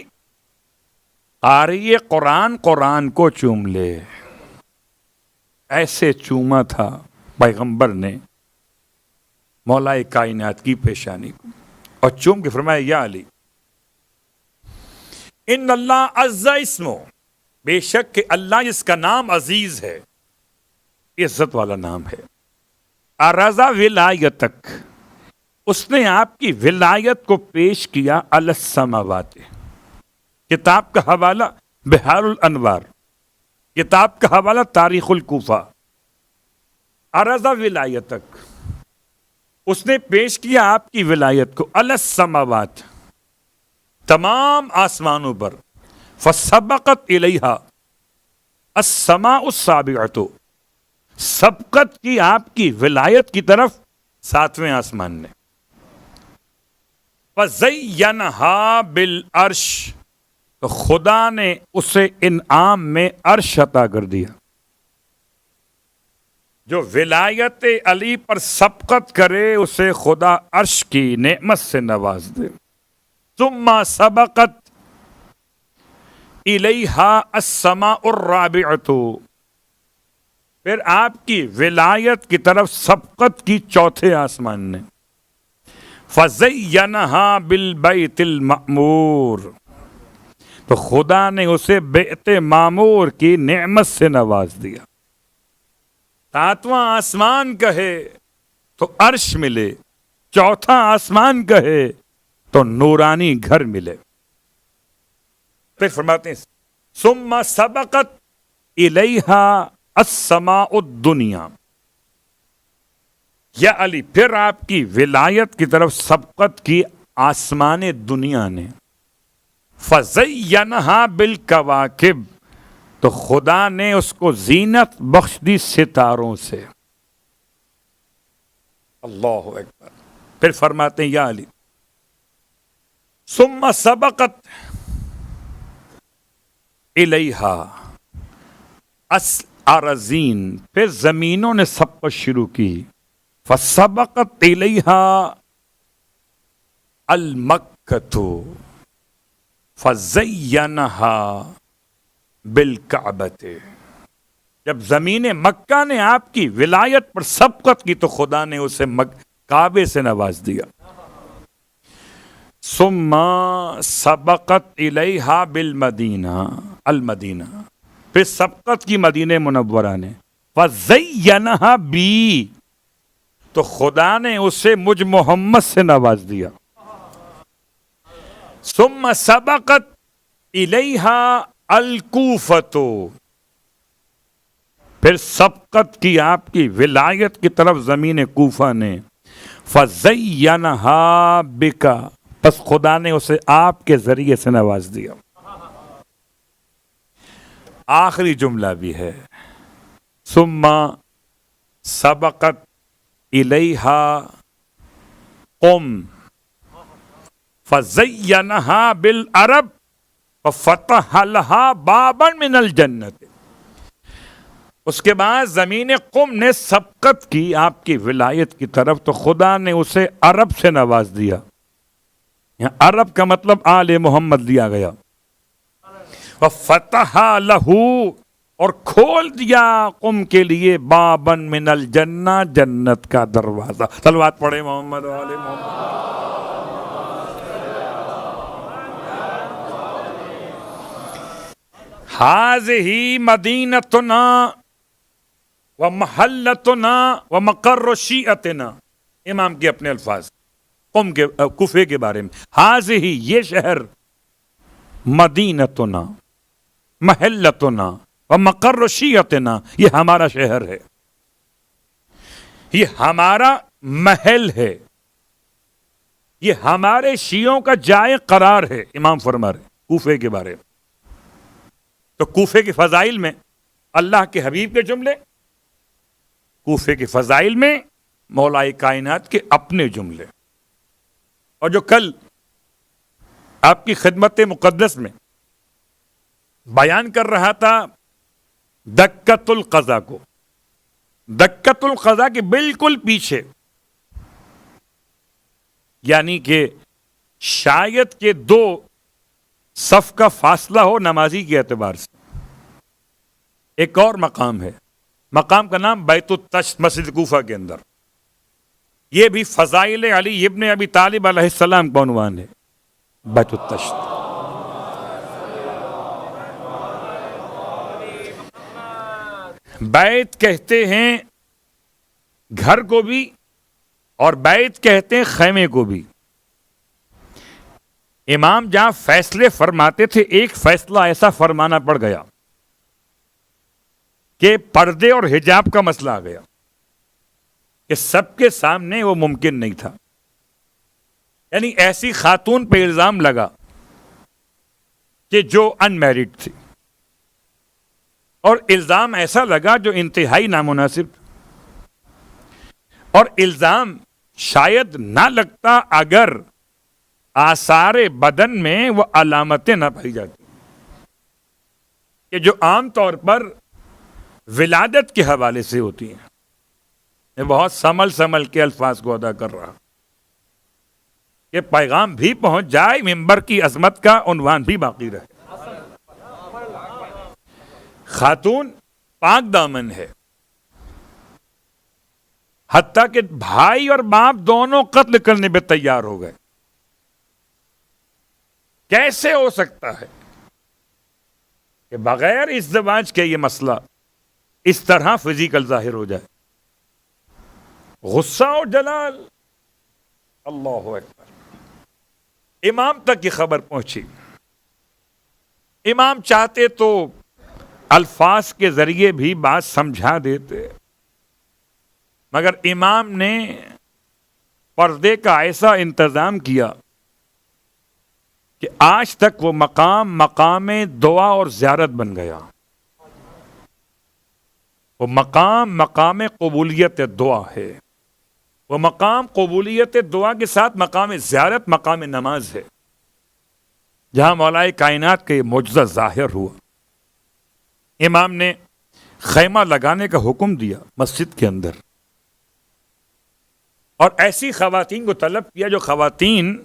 قاری قرآن کو چوم لے، ایسے چوما تھا پیغمبر نے مولا کائنات کی پیشانی کو، اور چوم کے فرمایا یا علی ان اللہ عز اسمو، بے شک کہ اللہ جس کا نام عزیز ہے، عزت والا نام ہے، ارزا ولایتک، اس نے آپ کی ولایت کو پیش کیا علی السماوات۔ کتاب کا حوالہ بحار الانوار، کتاب کا حوالہ تاریخ الکوفہ۔ ارزا ولایتک، اس نے پیش کیا آپ کی ولایت کو علی السماوات، تمام آسمانوں پر، فسبقت الیہا السماء السابعۃ، سبقت کی آپ کی ولایت کی طرف 7ویں آسمان نے، فزینہا بالعرش، تو خدا نے اسے انعام میں عرش عطا کر دیا۔ جو ولایت علی پر سبقت کرے اسے خدا عرش کی نعمت سے نواز دے۔ ثم سبقت الیہا السماء الرابعۃ، پھر آپ کی ولایت کی طرف سبقت کی 4تھے آسمان نے، فزینہا بالبیت المعمور، تو خدا نے اسے بیت معمور کی نعمت سے نواز دیا۔ 7واں آسمان کہے تو عرش ملے، 4تھا آسمان کہے تو نورانی گھر ملے۔ پھر فرماتے ہیں ثم سبقت الیہا السماء الدنیا، یا علی پھر آپ کی ولایت کی طرف سبقت کی آسمان دنیا نے، فزینہا بالکواکب، تو خدا نے اس کو زینت بخش دی ستاروں سے. اللہ اکبر. پھر فرماتے ہیں یا علی ثم سبقت الیہا الارضین، پھر زمینوں نے سبقت شروع کی. فسبقت الیہا المکۃ فزینہا بالکعبۃ. جب زمین مکہ نے آپ کی ولایت پر سبقت کی تو خدا نے اسے کعبے سے نواز دیا. ثم سبقت الیہا بالمدینہ المدینہ، پھر سبقت کی مدینہ منورہ نے. فزینہا بی، تو خدا نے اسے مجھ محمد سے نواز دیا. ثم سبقت الیہا الکوفۃ، پھر سبقت کی آپ کی ولایت کی طرف زمین کوفہ نے. فزینہا بکا، بس خدا نے اسے آپ کے ذریعے سے نواز دیا. آخری جملہ بھی ہے ثم سبقت الیہا قم فزینہا بالعرب وفتح لہا بابا من الجنت. اس کے بعد زمین قم نے سبقت کی آپ کی ولایت کی طرف تو خدا نے اسے عرب سے نواز دیا. یہاں عرب کا مطلب آل محمد دیا گیا. وفتح لہو، اور کھول دیا قم کے لیے بابا من الجنہ، جنت کا دروازہ. صلوات پڑھے محمد و آل محمد. ہذہ مدینتنا ومحلتنا ومقر شیعتنا، امام کے اپنے الفاظ قم کے کوفے کے بارے میں. ہذہ، یہ شہر، مدینتنا محلتنا ومقر شیعتنا، یہ ہمارا شہر ہے، یہ ہمارا محل ہے، یہ ہمارے شیعوں کا جائے قرار ہے. امام فرما رہے کوفے کے بارے میں. تو کوفے کے فضائل میں اللہ کے حبیب کے جملے، کوفے کے فضائل میں مولا کائنات کے اپنے جملے. اور جو کل آپ کی خدمت مقدس میں بیان کر رہا تھا دکت القضا کو، دکت القضا کے بالکل پیچھے، یعنی کہ شاید کہ دو صف کا فاصلہ ہو نمازی کے اعتبار سے، ایک اور مقام ہے، مقام کا نام بیت التشت، مسجد کوفہ کے اندر. یہ بھی فضائل علی ابن ابی طالب علیہ السلام کا عنوان ہے، بیت التشت. بیت کہتے ہیں گھر کو بھی، اور بیت کہتے ہیں خیمے کو بھی. امام جہاں فیصلے فرماتے تھے، ایک فیصلہ ایسا فرمانا پڑ گیا کہ پردے اور حجاب کا مسئلہ آ گیا کہ سب کے سامنے وہ ممکن نہیں تھا. یعنی ایسی خاتون پہ الزام لگا کہ جو ان میرڈ تھی، اور الزام ایسا لگا جو انتہائی نامناسب، اور الزام شاید نہ لگتا اگر آثار بدن میں وہ علامتیں نہ پائی جاتی کہ جو عام طور پر ولادت کے حوالے سے ہوتی ہیں. میں بہت سنبھل کے الفاظ کو ادا کر رہا کہ پیغام بھی پہنچ جائے، منبر کی عظمت کا عنوان بھی باقی رہے. خاتون پاک دامن ہے، حتیٰ کہ بھائی اور باپ دونوں قتل کرنے پہ تیار ہو گئے. کیسے ہو سکتا ہے کہ بغیر اس زواج کے یہ مسئلہ اس طرح فزیکل ظاہر ہو جائے؟ غصہ اور جلال، اللہ اکبر. امام تک یہ خبر پہنچی. امام چاہتے تو الفاظ کے ذریعے بھی بات سمجھا دیتے، مگر امام نے پردے کا ایسا انتظام کیا کہ آج تک وہ مقام دعا اور زیارت بن گیا. وہ مقام قبولیت دعا ہے. وہ مقام قبولیت دعا کے ساتھ مقام زیارت، مقام نماز ہے، جہاں مولائے کائنات کا یہ معجزہ ظاہر ہوا. امام نے خیمہ لگانے کا حکم دیا مسجد کے اندر، اور ایسی خواتین کو طلب کیا جو خواتین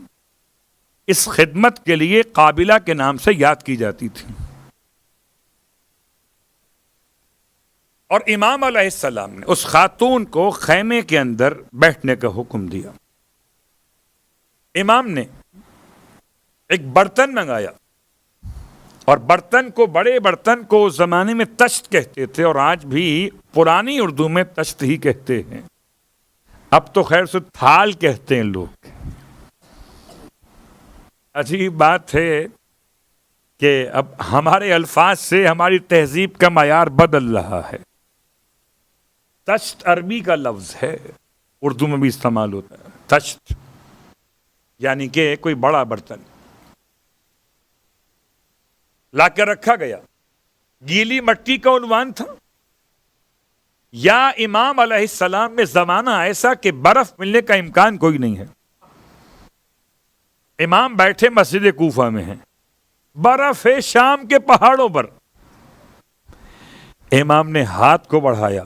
اس خدمت کے لیے قابلہ کے نام سے یاد کی جاتی تھی. اور امام علیہ السلام نے اس خاتون کو خیمے کے اندر بیٹھنے کا حکم دیا. امام نے ایک برتن منگایا، اور برتن کو، بڑے برتن کو اس زمانے میں تشت کہتے تھے، اور آج بھی پرانی اردو میں تشت ہی کہتے ہیں. اب تو خیر سے تھال کہتے ہیں لوگ. عجیب بات ہے کہ اب ہمارے الفاظ سے ہماری تہذیب کا معیار بدل رہا ہے. تشت عربی کا لفظ ہے، اردو میں بھی استعمال ہوتا ہے. تشت یعنی کہ کوئی بڑا برتن لا کے رکھا گیا. گیلی مٹی کا عنوان تھا، یا امام علیہ السلام میں زمانہ ایسا کہ برف ملنے کا امکان کوئی نہیں ہے. امام بیٹھے مسجد کوفہ میں ہیں، برف ہے شام کے پہاڑوں پر. امام نے ہاتھ کو بڑھایا،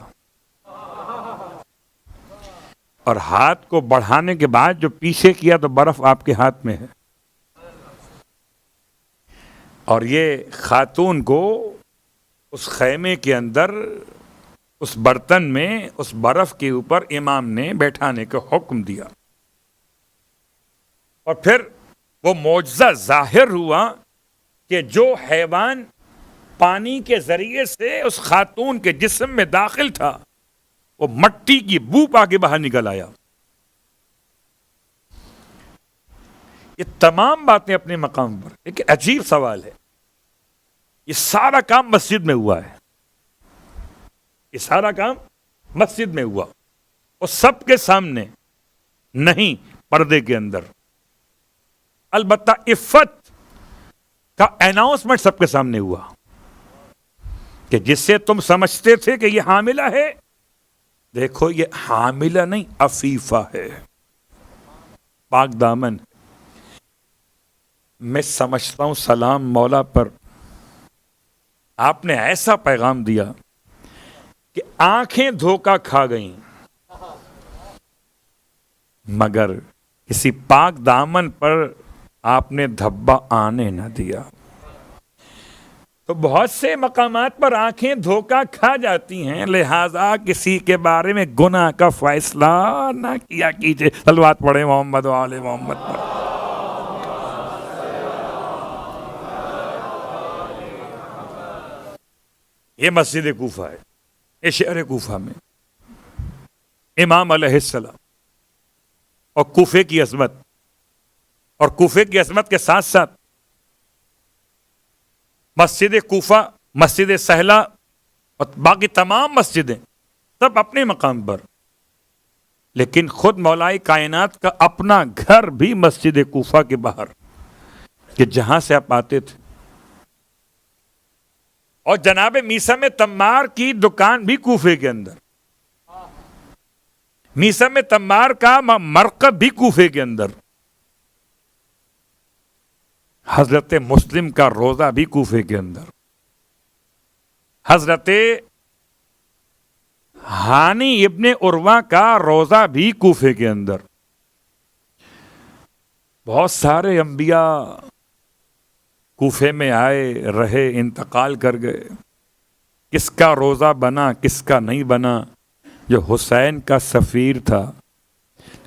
اور ہاتھ کو بڑھانے کے بعد جو پیچھے کیا تو برف آپ کے ہاتھ میں ہے. اور یہ خاتون کو اس خیمے کے اندر، اس برتن میں، اس برف کے اوپر امام نے بیٹھانے کا حکم دیا. اور پھر وہ معجزہ ظاہر ہوا کہ جو حیوان پانی کے ذریعے سے اس خاتون کے جسم میں داخل تھا، وہ مٹی کی بو پا کے باہر نکل آیا. یہ تمام باتیں اپنے مقام پر. ایک عجیب سوال ہے، یہ سارا کام مسجد میں ہوا ہے. یہ سارا کام مسجد میں ہوا، اور سب کے سامنے نہیں، پردے کے اندر. البتہ عفت کا اناؤنسمنٹ سب کے سامنے ہوا کہ جس سے تم سمجھتے تھے کہ یہ حاملہ ہے، دیکھو یہ حاملہ نہیں، عفیفہ ہے، پاک دامن. میں سمجھتا ہوں سلام مولا پر آپ نے ایسا پیغام دیا کہ آنکھیں دھوکہ کھا گئیں، مگر کسی پاک دامن پر آپ نے دھبا آنے نہ دیا. تو بہت سے مقامات پر آنکھیں دھوکہ کھا جاتی ہیں، لہذا کسی کے بارے میں گناہ کا فیصلہ نہ کیا کیجیے. صلوات پڑھیں محمد و آل محمد پر. یہ مسجد کوفہ ہے، یہ شہر کوفہ میں امام علیہ السلام اور کوفے کی عظمت، اور کوفے کی عظمت کے ساتھ ساتھ مسجد کوفہ، مسجد سہلہ اور باقی تمام مسجدیں سب اپنے مقام پر. لیکن خود مولائے کائنات کا اپنا گھر بھی مسجد کوفہ کے باہر، کہ جہاں سے آپ آتے تھے. اور جناب میثم تمار کی دکان بھی کوفے کے اندر، میثم تمار کا مرکب بھی کوفے کے اندر، حضرت مسلم کا روزہ بھی کوفے کے اندر، حضرت ہانی ابن عروہ کا روزہ بھی کوفے کے اندر. بہت سارے انبیاء کوفے میں آئے، رہے، انتقال کر گئے. کس کا روزہ بنا، کس کا نہیں بنا. جو حسین کا سفیر تھا،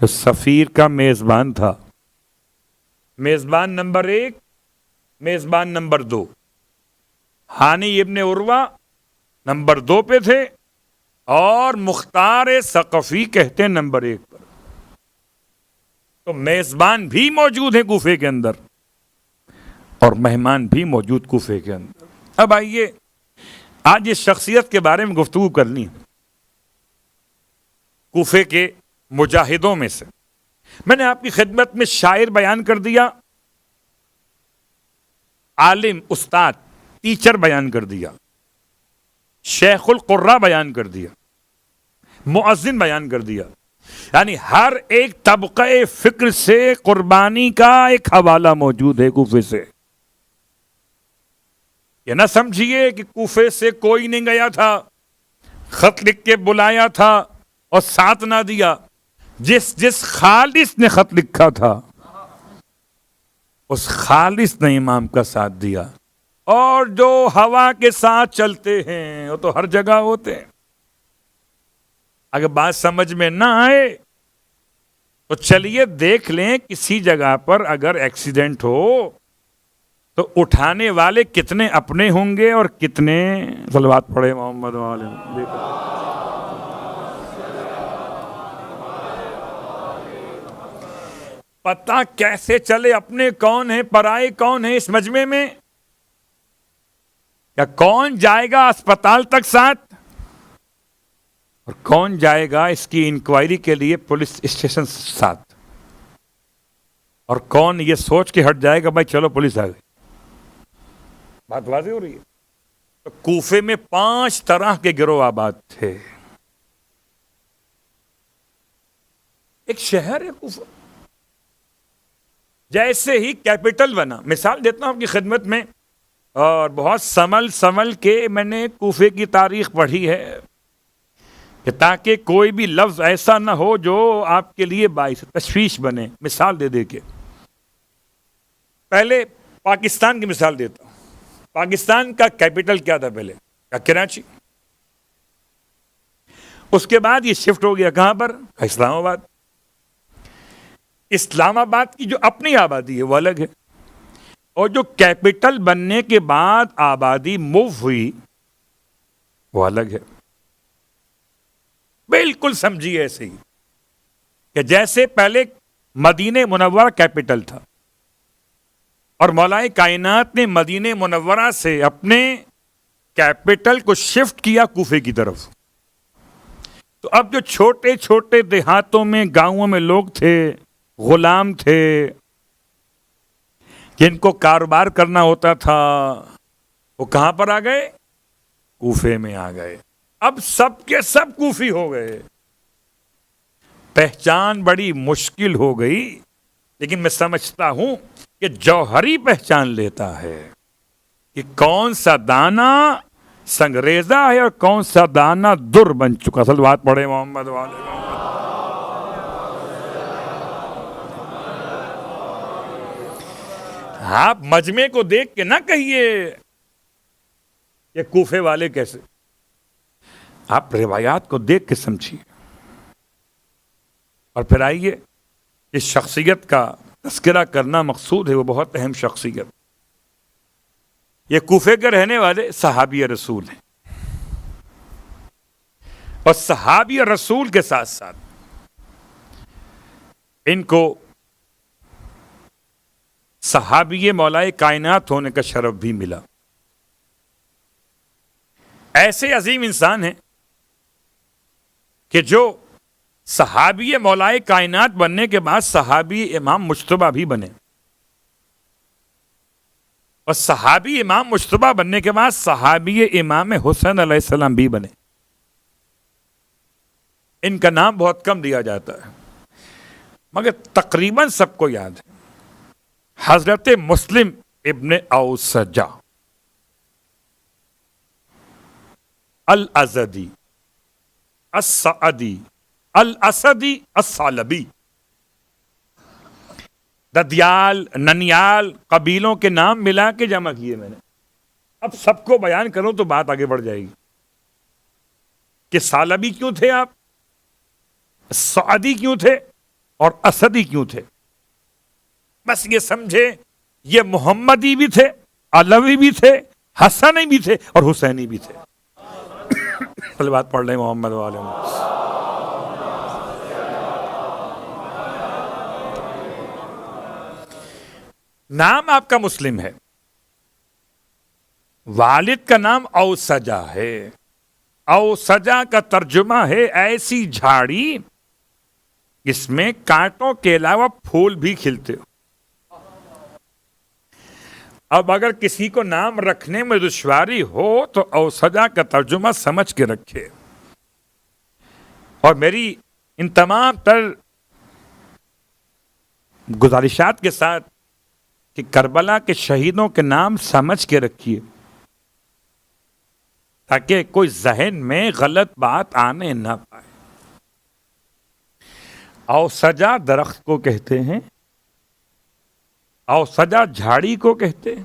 جو سفیر کا میزبان تھا، میزبان نمبر 1، میزبان نمبر 2، ہانی ابن عروہ نمبر 2 پہ تھے، اور مختار ثقفی کہتے ہیں نمبر 1 پر. تو میزبان بھی موجود ہیں کوفے کے اندر، اور مہمان بھی موجود کوفے کے اندر. اب آئیے آج اس شخصیت کے بارے میں گفتگو کرنی ہے. کوفے کے مجاہدوں میں سے میں نے آپ کی خدمت میں شاعر بیان کر دیا، عالم، استاد، ٹیچر بیان کر دیا. شیخ القرہ بیان کر دیا، مؤذن بیان کر دیا، یعنی ہر ایک طبقہ فکر سے قربانی کا ایک حوالہ موجود ہے کوفے سے۔ یہ نہ سمجھیے کہ کوفے سے کوئی نہیں گیا تھا، خط لکھ کے بلایا تھا اور ساتھ نہ دیا۔ جس خالص نے خط لکھا تھا اس خالص نے امام کا ساتھ دیا، اور جو ہوا کے ساتھ چلتے ہیں وہ تو ہر جگہ ہوتے ہیں۔ اگر بات سمجھ میں نہ آئے تو چلیے دیکھ لیں کسی جگہ پر اگر ایکسیڈنٹ ہو تو اٹھانے والے کتنے اپنے ہوں گے اور کتنے صلوات پڑھے محمد والے۔ پتہ کیسے چلے اپنے کون ہیں پرائے کون ہیں اس مجمع میں؟ یا کون جائے گا اسپتال تک ساتھ اور کون جائے گا اس کی انکوائری کے لیے پولیس اسٹیشن ساتھ، اور کون یہ سوچ کے ہٹ جائے گا بھائی چلو پولیس آ گئی۔ بات واضح ہو رہی ہے؟ تو کوفے میں 5 طرح کے گروہ آباد تھے۔ ایک شہر ہے کوفہ، جیسے ہی کیپٹل بنا، مثال دیتا ہوں آپ کی خدمت میں، اور بہت سنبھل کے میں نے کوفے کی تاریخ پڑھی ہے کہ تاکہ کوئی بھی لفظ ایسا نہ ہو جو آپ کے لیے باعث تشویش بنے۔ مثال دے کے پہلے پاکستان کی مثال دیتا ہوں۔ پاکستان کا کیپٹل کیا تھا پہلے؟ کراچی۔ اس کے بعد یہ شفٹ ہو گیا کہاں پر؟ اسلام آباد۔ اسلام آباد کی جو اپنی آبادی ہے وہ الگ ہے، اور جو کیپٹل بننے کے بعد آبادی موو ہوئی وہ الگ ہے۔ بالکل سمجھیے ایسے ہی کہ جیسے پہلے مدینہ منورہ کیپٹل تھا اور مولا کائنات نے مدینہ منورہ سے اپنے کیپٹل کو شفٹ کیا کوفے کی طرف، تو اب جو چھوٹے چھوٹے دیہاتوں میں گاؤں میں لوگ تھے، غلام تھے، جن کو کاروبار کرنا ہوتا تھا، وہ کہاں پر آ گئے؟ کوفے میں آ گئے۔ اب سب کے سب کوفی ہو گئے۔ پہچان بڑی مشکل ہو گئی، لیکن میں سمجھتا ہوں کہ جوہری پہچان لیتا ہے کہ کون سا دانہ سنگریزہ ہے اور کون سا دانہ در بن چکا۔ صلوات پڑھے محمد والے۔ آپ مجمع کو دیکھ کے نہ کہیے یہ کوفے والے کیسے، آپ روایات کو دیکھ کے سمجھیے، اور پھر آئیے اس شخصیت کا تذکرہ کرنا مقصود ہے، وہ بہت اہم شخصیت۔ یہ کوفے کے رہنے والے صحابی رسول ہیں، اور صحابی رسول کے ساتھ ساتھ ان کو صحابی مولا کائنات ہونے کا شرف بھی ملا۔ ایسے عظیم انسان ہیں کہ جو صحابی مولا کائنات بننے کے بعد صحابی امام مجتبیٰ بھی بنے، اور صحابی امام مجتبیٰ بننے کے بعد صحابی امام حسین علیہ السلام بھی بنے۔ ان کا نام بہت کم دیا جاتا ہے مگر تقریباً سب کو یاد ہے۔ حضرت مسلم ابن اوسجہ الازدی السعدی الاسدی الثعلبی، ددیال ننیال قبیلوں کے نام ملا کے جمع کیے میں نے۔ اب سب کو بیان کروں تو بات آگے بڑھ جائے گی کہ ثعلبی کیوں تھے آپ، سعدی کیوں تھے، اور اسدی کیوں تھے۔ بس یہ سمجھے یہ محمدی بھی تھے، علوی بھی تھے، حسنی بھی تھے اور حسینی بھی تھے۔ صلوات پڑھ لیں محمد والے۔ نام آپ کا مسلم ہے، والد کا نام اوسجہ ہے۔ اوسجہ کا ترجمہ ہے ایسی جھاڑی جس میں کانٹوں کے علاوہ پھول بھی کھلتے ہو۔ اب اگر کسی کو نام رکھنے میں دشواری ہو تو اوسجا کا ترجمہ سمجھ کے رکھے. اور میری ان تمام تر گزارشات کے ساتھ کہ کربلا کے شہیدوں کے نام سمجھ کے رکھیے تاکہ کوئی ذہن میں غلط بات آنے نہ پائے. اوسجا درخت کو کہتے ہیں، اوسجا جھاڑی کو کہتے ہیں،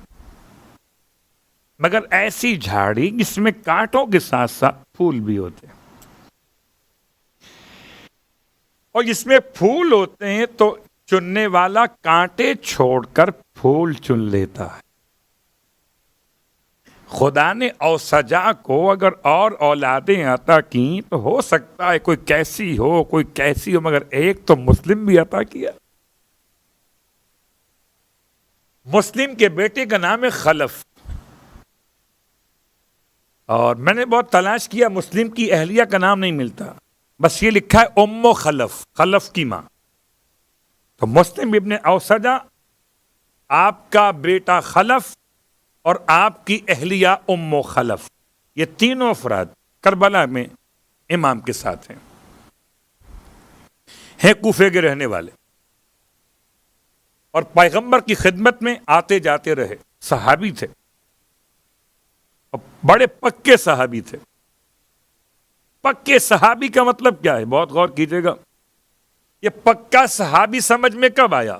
مگر ایسی جھاڑی جس میں کانٹوں کے ساتھ ساتھ پھول بھی ہوتے ہیں. اور جس میں پھول ہوتے ہیں تو چننے والا کانٹے چھوڑ کر پھول چن لیتا ہے. خدا نے اوسجا کو اگر اور اولادیں عطا کی تو ہو سکتا ہے کوئی کیسی ہو مگر ایک تو مسلم بھی عطا کیا. مسلم کے بیٹے کا نام ہے خلف، اور میں نے بہت تلاش کیا، مسلم کی اہلیہ کا نام نہیں ملتا، بس یہ لکھا ہے ام خلف، خلف کی ماں. تو مسلم ابن اوسجا، آپ کا بیٹا خلف اور آپ کی اہلیہ ام خلف، یہ تینوں افراد کربلا میں امام کے ساتھ ہیں کوفے کے رہنے والے، اور پیغمبر کی خدمت میں آتے جاتے رہے. صحابی تھے، اور بڑے پکے صحابی تھے. پکے صحابی کا مطلب کیا ہے؟ بہت غور کیجیے گا. یہ پکا صحابی سمجھ میں کب آیا؟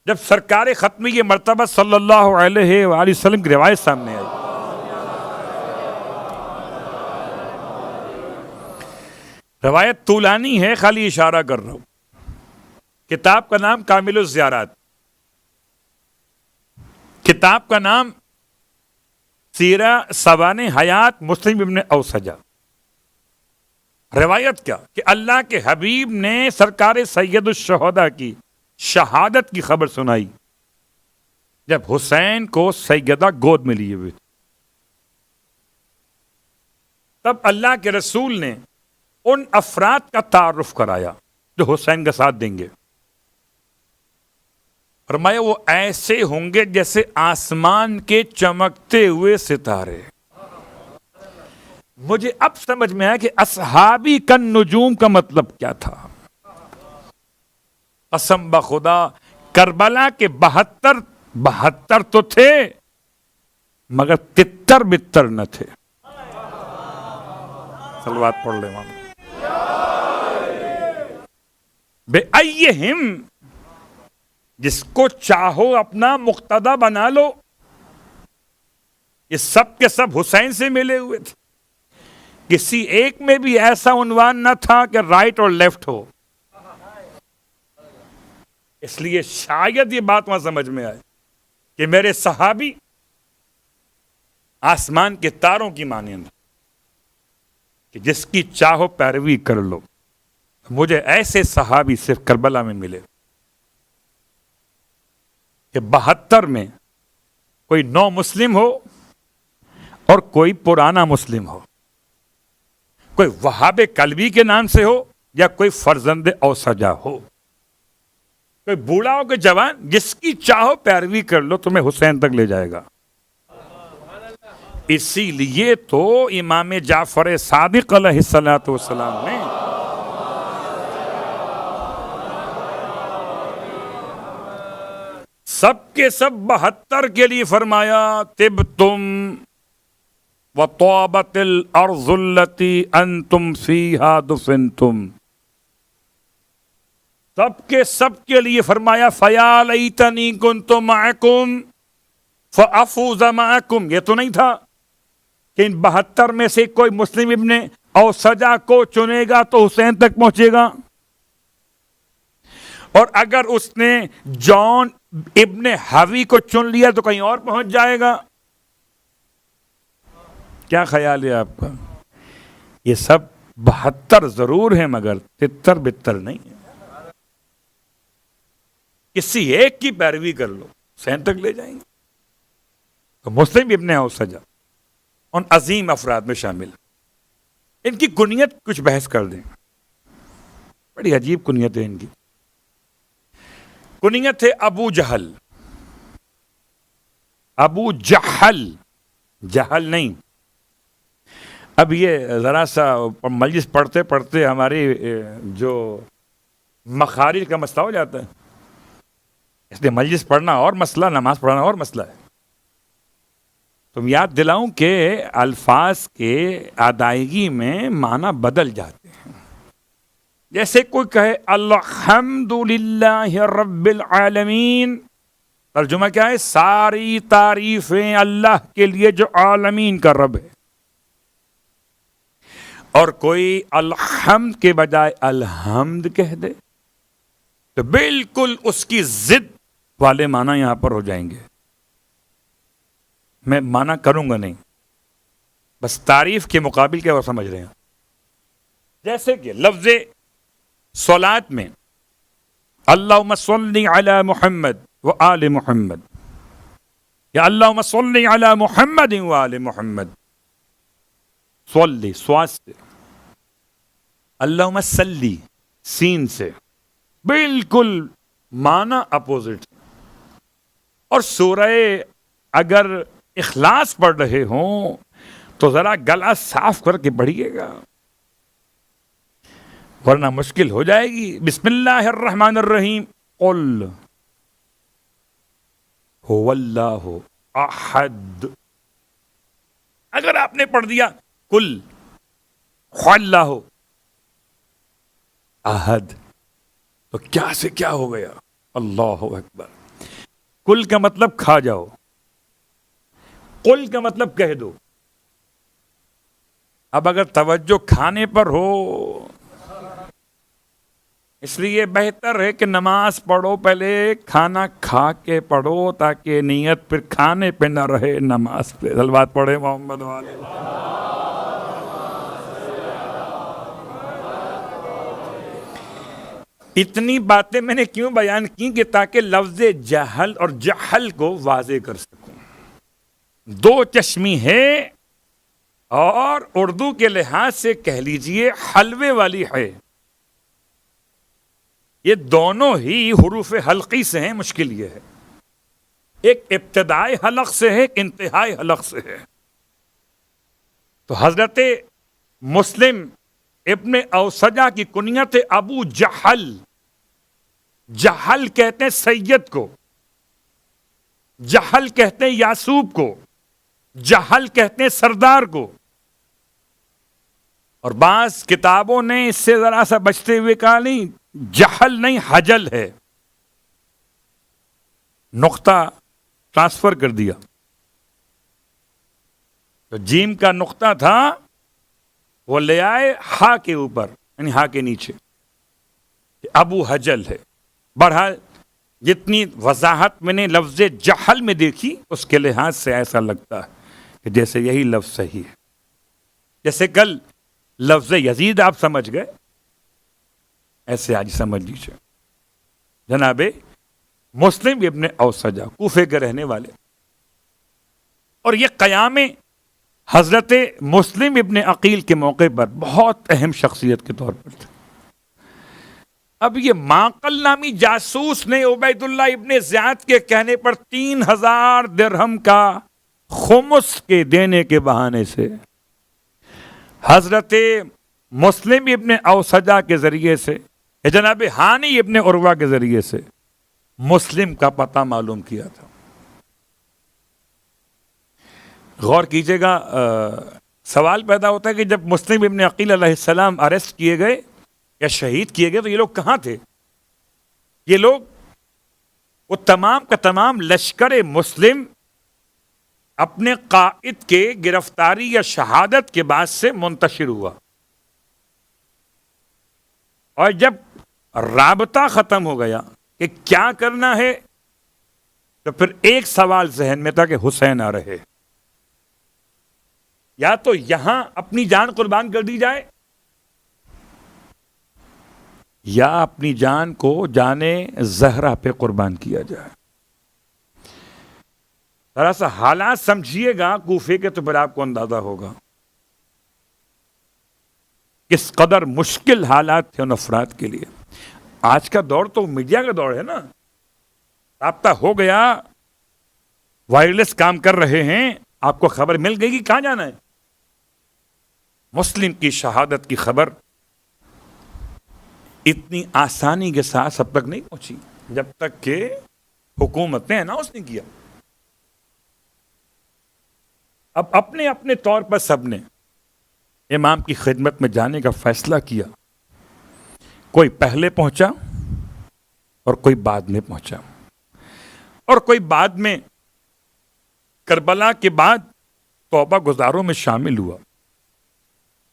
جب سرکار ختمی یہ مرتبہ صلی اللہ علیہ وآلہ وسلم کی روایت سامنے آئی. روایت طولانی ہے، خالی اشارہ کر رہا ہوں. کتاب کا نام کامل الزیارات، کتاب کا نام سیرہ سوانح حیات مسلم ابن اوسجا. روایت کیا کہ اللہ کے حبیب نے سرکار سید الشہداء کی شہادت کی خبر سنائی جب حسین کو سیدہ گود میں لیے ہوئے. تب اللہ کے رسول نے ان افراد کا تعارف کرایا جو حسین کا ساتھ دیں گے. فرمایا وہ ایسے ہوں گے جیسے آسمان کے چمکتے ہوئے ستارے. مجھے اب سمجھ میں آیا کہ اصحابی کن نجوم کا مطلب کیا تھا. قسم بخدا کربلا کے 72 تو تھے مگر تتر بتر نہ تھے. صلوات پڑھ لے ماما. بے ایہم، جس کو چاہو اپنا مقتدا بنا لو. یہ سب کے سب حسین سے ملے ہوئے تھے. کسی ایک میں بھی ایسا عنوان نہ تھا کہ رائٹ اور لیفٹ ہو. اس لیے شاید یہ بات وہاں سمجھ میں آئے کہ میرے صحابی آسمان کے تاروں کی مانند کہ جس کی چاہو پیروی کر لو. مجھے ایسے صحابی صرف کربلا میں ملے کہ 72 میں کوئی نو مسلم ہو اور کوئی پرانا مسلم ہو، کوئی وہاب قلبی کے نام سے ہو یا کوئی فرزند اوسجا ہو، کوئی بوڑھا ہو کہ جوان، جس کی چاہو پیروی کر لو تمہیں حسین تک لے جائے گا. اسی لیے تو امام جعفر صادق علیہ الصلوۃ والسلام نے سب کے سب 72 کے لیے فرمایا طبتم وطابت الارض التي انتم فيها دفنتم. سب کے لیے فرمایا فیا لیتنی کنت معکم فافوز معکم. یہ تو نہیں تھا کہ ان 72 میں سے کوئی مسلم ابن اوسجا کو چنے گا تو حسین تک پہنچے گا، اور اگر اس نے جون ابن حوی کو چن لیا تو کہیں اور پہنچ جائے گا. کیا خیال ہے آپ کا؟ یہ سب 72 ضرور ہیں مگر تتر بتر نہیں ہے. کسی ایک کی پیروی کر لو حسین تک لے جائیں گے. تو مسلم ابن اوسجا ان عظیم افراد میں شامل. ان کی کنیت کچھ بحث کر دیں. بڑی عجیب کنیت ہے ان کی. کنیت ہے ابو جہل. ابو جہل، جہل نہیں. اب یہ ذرا سا مجلس پڑھتے پڑھتے ہماری جو مخارج کا مسئلہ ہو جاتا ہے. اس لیے مجلس پڑھنا اور مسئلہ، نماز پڑھنا اور مسئلہ ہے. تم یاد دلاؤں کہ الفاظ کے ادائیگی میں معنی بدل جاتے ہیں. جیسے کوئی کہے الحمد للہ رب العالمین، ترجمہ کیا ہے؟ ساری تعریفیں اللہ کے لیے جو عالمین کا رب ہے. اور کوئی الحمد کے بجائے الحمد کہہ دے تو بالکل اس کی ضد والے معنی یہاں پر ہو جائیں گے. میں معنی کروں گا نہیں، بس تعریف کے مقابل کیا وہ سمجھ رہے ہیں. جیسے کہ لفظ صلاۃ میں اللہم صلی علی محمد و آل محمد، یا اللہم صلی علی محمد و آل محمد. صلی سواد سے، اللہم صلی سین سے، بالکل معنی اپوزٹ. اور سورہ اگر اخلاص پڑھ رہے ہوں تو ذرا گلا صاف کر کے پڑھیے گا، ورنہ مشکل ہو جائے گی. بسم اللہ الرحمن الرحیم، قل هو اللہ احد. اگر آپ نے پڑھ دیا قل هو اللہ احد تو کیا سے کیا ہو گیا؟ اللہ اکبر. کل کا مطلب کھا جاؤ، قل کا مطلب کہہ دو. اب اگر توجہ کھانے پر ہو، اس لیے بہتر ہے کہ نماز پڑھو پہلے کھانا کھا کے پڑھو، تاکہ نیت پھر کھانے پہ نہ رہے، نماز پہ. صلوات پڑھے محمد والے. اتنی باتیں میں نے کیوں بیان کی کہ تاکہ لفظ جہل اور جہل کو واضح کر سکوں. دو چشمی ہے اور اردو کے لحاظ سے کہہ لیجئے حلوے والی ہے. یہ دونوں ہی حروف حلقی سے ہیں. مشکل یہ ہے ایک ابتدائی حلق سے ہے، ایک انتہائی حلق سے ہے. تو حضرت مسلم ابن اوسجہ کی کنیت ابو جہل. جہل کہتے ہیں سید کو، جہل کہتے ہیں یعصوب کو، جہل کہتے ہیں سردار کو. اور بعض کتابوں نے اس سے ذرا سا بچتے ہوئے کہا نہیں، جہل نہیں حجل ہے، نقطہ ٹرانسفر کر دیا. تو جیم کا نقطہ تھا وہ لے آئے ہا کے اوپر، یعنی ہا کے نیچے، ابو حجل ہے. بہرحال جتنی وضاحت میں نے لفظ جہل میں دیکھی اس کے لحاظ سے ایسا لگتا ہے کہ جیسے یہی لفظ صحیح ہے. جیسے کل لفظ یزید آپ سمجھ گئے، ایسے آج سمجھ لیجیے. جناب مسلم ابن اوسجہ کوفے کے رہنے والے، اور یہ قیام حضرت مسلم ابن عقیل کے موقع پر بہت اہم شخصیت کے طور پر تھے. اب یہ معقل نامی جاسوس نے عبید اللہ ابن زیاد کے کہنے پر 3000 درہم کا خمس کے دینے کے بہانے سے حضرت مسلم ابن اوسجہ کے ذریعے سے، جناب ہانی ابن عروہ کے ذریعے سے مسلم کا پتہ معلوم کیا تھا. غور کیجئے گا، سوال پیدا ہوتا ہے کہ جب مسلم ابن عقیل علیہ السلام اریسٹ کیے گئے یا شہید کیے گئے تو یہ لوگ کہاں تھے؟ یہ لوگ وہ تمام کا تمام لشکر مسلم اپنے قائد کے گرفتاری یا شہادت کے بعد سے منتشر ہوا، اور جب رابطہ ختم ہو گیا کہ کیا کرنا ہے تو پھر ایک سوال ذہن میں تھا کہ حسین آ رہے، یا تو یہاں اپنی جان قربان کر دی جائے یا اپنی جان کو جانے زہرا پہ قربان کیا جائے. ذرا سا حالات سمجھیے گا کوفے کے تو پھر آپ کو اندازہ ہوگا کس قدر مشکل حالات تھے ان افراد کے لیے. آج کا دور تو میڈیا کا دور ہے نا، رابطہ ہو گیا، وائرلیس کام کر رہے ہیں، آپ کو خبر مل گئی کہ کہاں جانا ہے. مسلم کی شہادت کی خبر اتنی آسانی کے ساتھ سب تک نہیں پہنچی جب تک کہ حکومت نے اناؤنس نہیں کیا. اب اپنے اپنے طور پر سب نے امام کی خدمت میں جانے کا فیصلہ کیا. کوئی پہلے پہنچا اور کوئی بعد میں پہنچا، اور کوئی بعد میں کربلا کے بعد توبہ گزاروں میں شامل ہوا.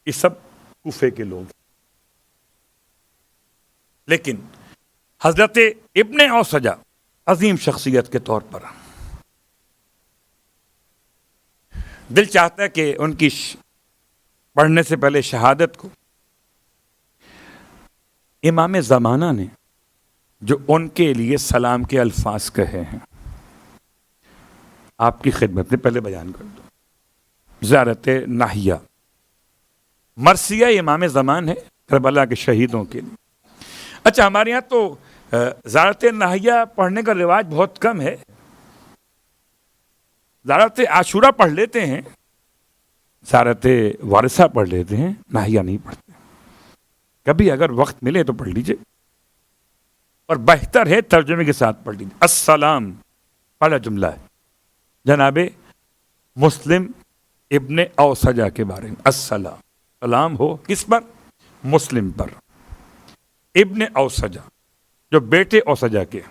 یہ سب کوفے کے لوگ. لیکن حضرت ابن اوسجہ عظیم شخصیت کے طور پر دل چاہتا ہے کہ ان کی پڑھنے سے پہلے شہادت کو امام زمانہ نے جو ان کے لیے سلام کے الفاظ کہے ہیں آپ کی خدمت میں پہلے بیان کر دو. زیارت ناہیہ مرثیہ امام زمان ہے کربلا کے شہیدوں کے لیے. اچھا، ہمارے یہاں تو زیارت ناہیہ پڑھنے کا رواج بہت کم ہے. زیارت عاشورہ پڑھ لیتے ہیں، زیارت وارثہ پڑھ لیتے ہیں، ناہیہ نہیں پڑھتے. کبھی اگر وقت ملے تو پڑھ لیجئے، اور بہتر ہے ترجمے کے ساتھ پڑھ لیجئے. السلام پہلا جملہ ہے جناب مسلم ابن اوسجہ کے بارے میں. السلام، سلام ہو کس پر؟ مسلم پر، ابن اوسجہ جو بیٹے اوسجہ کے.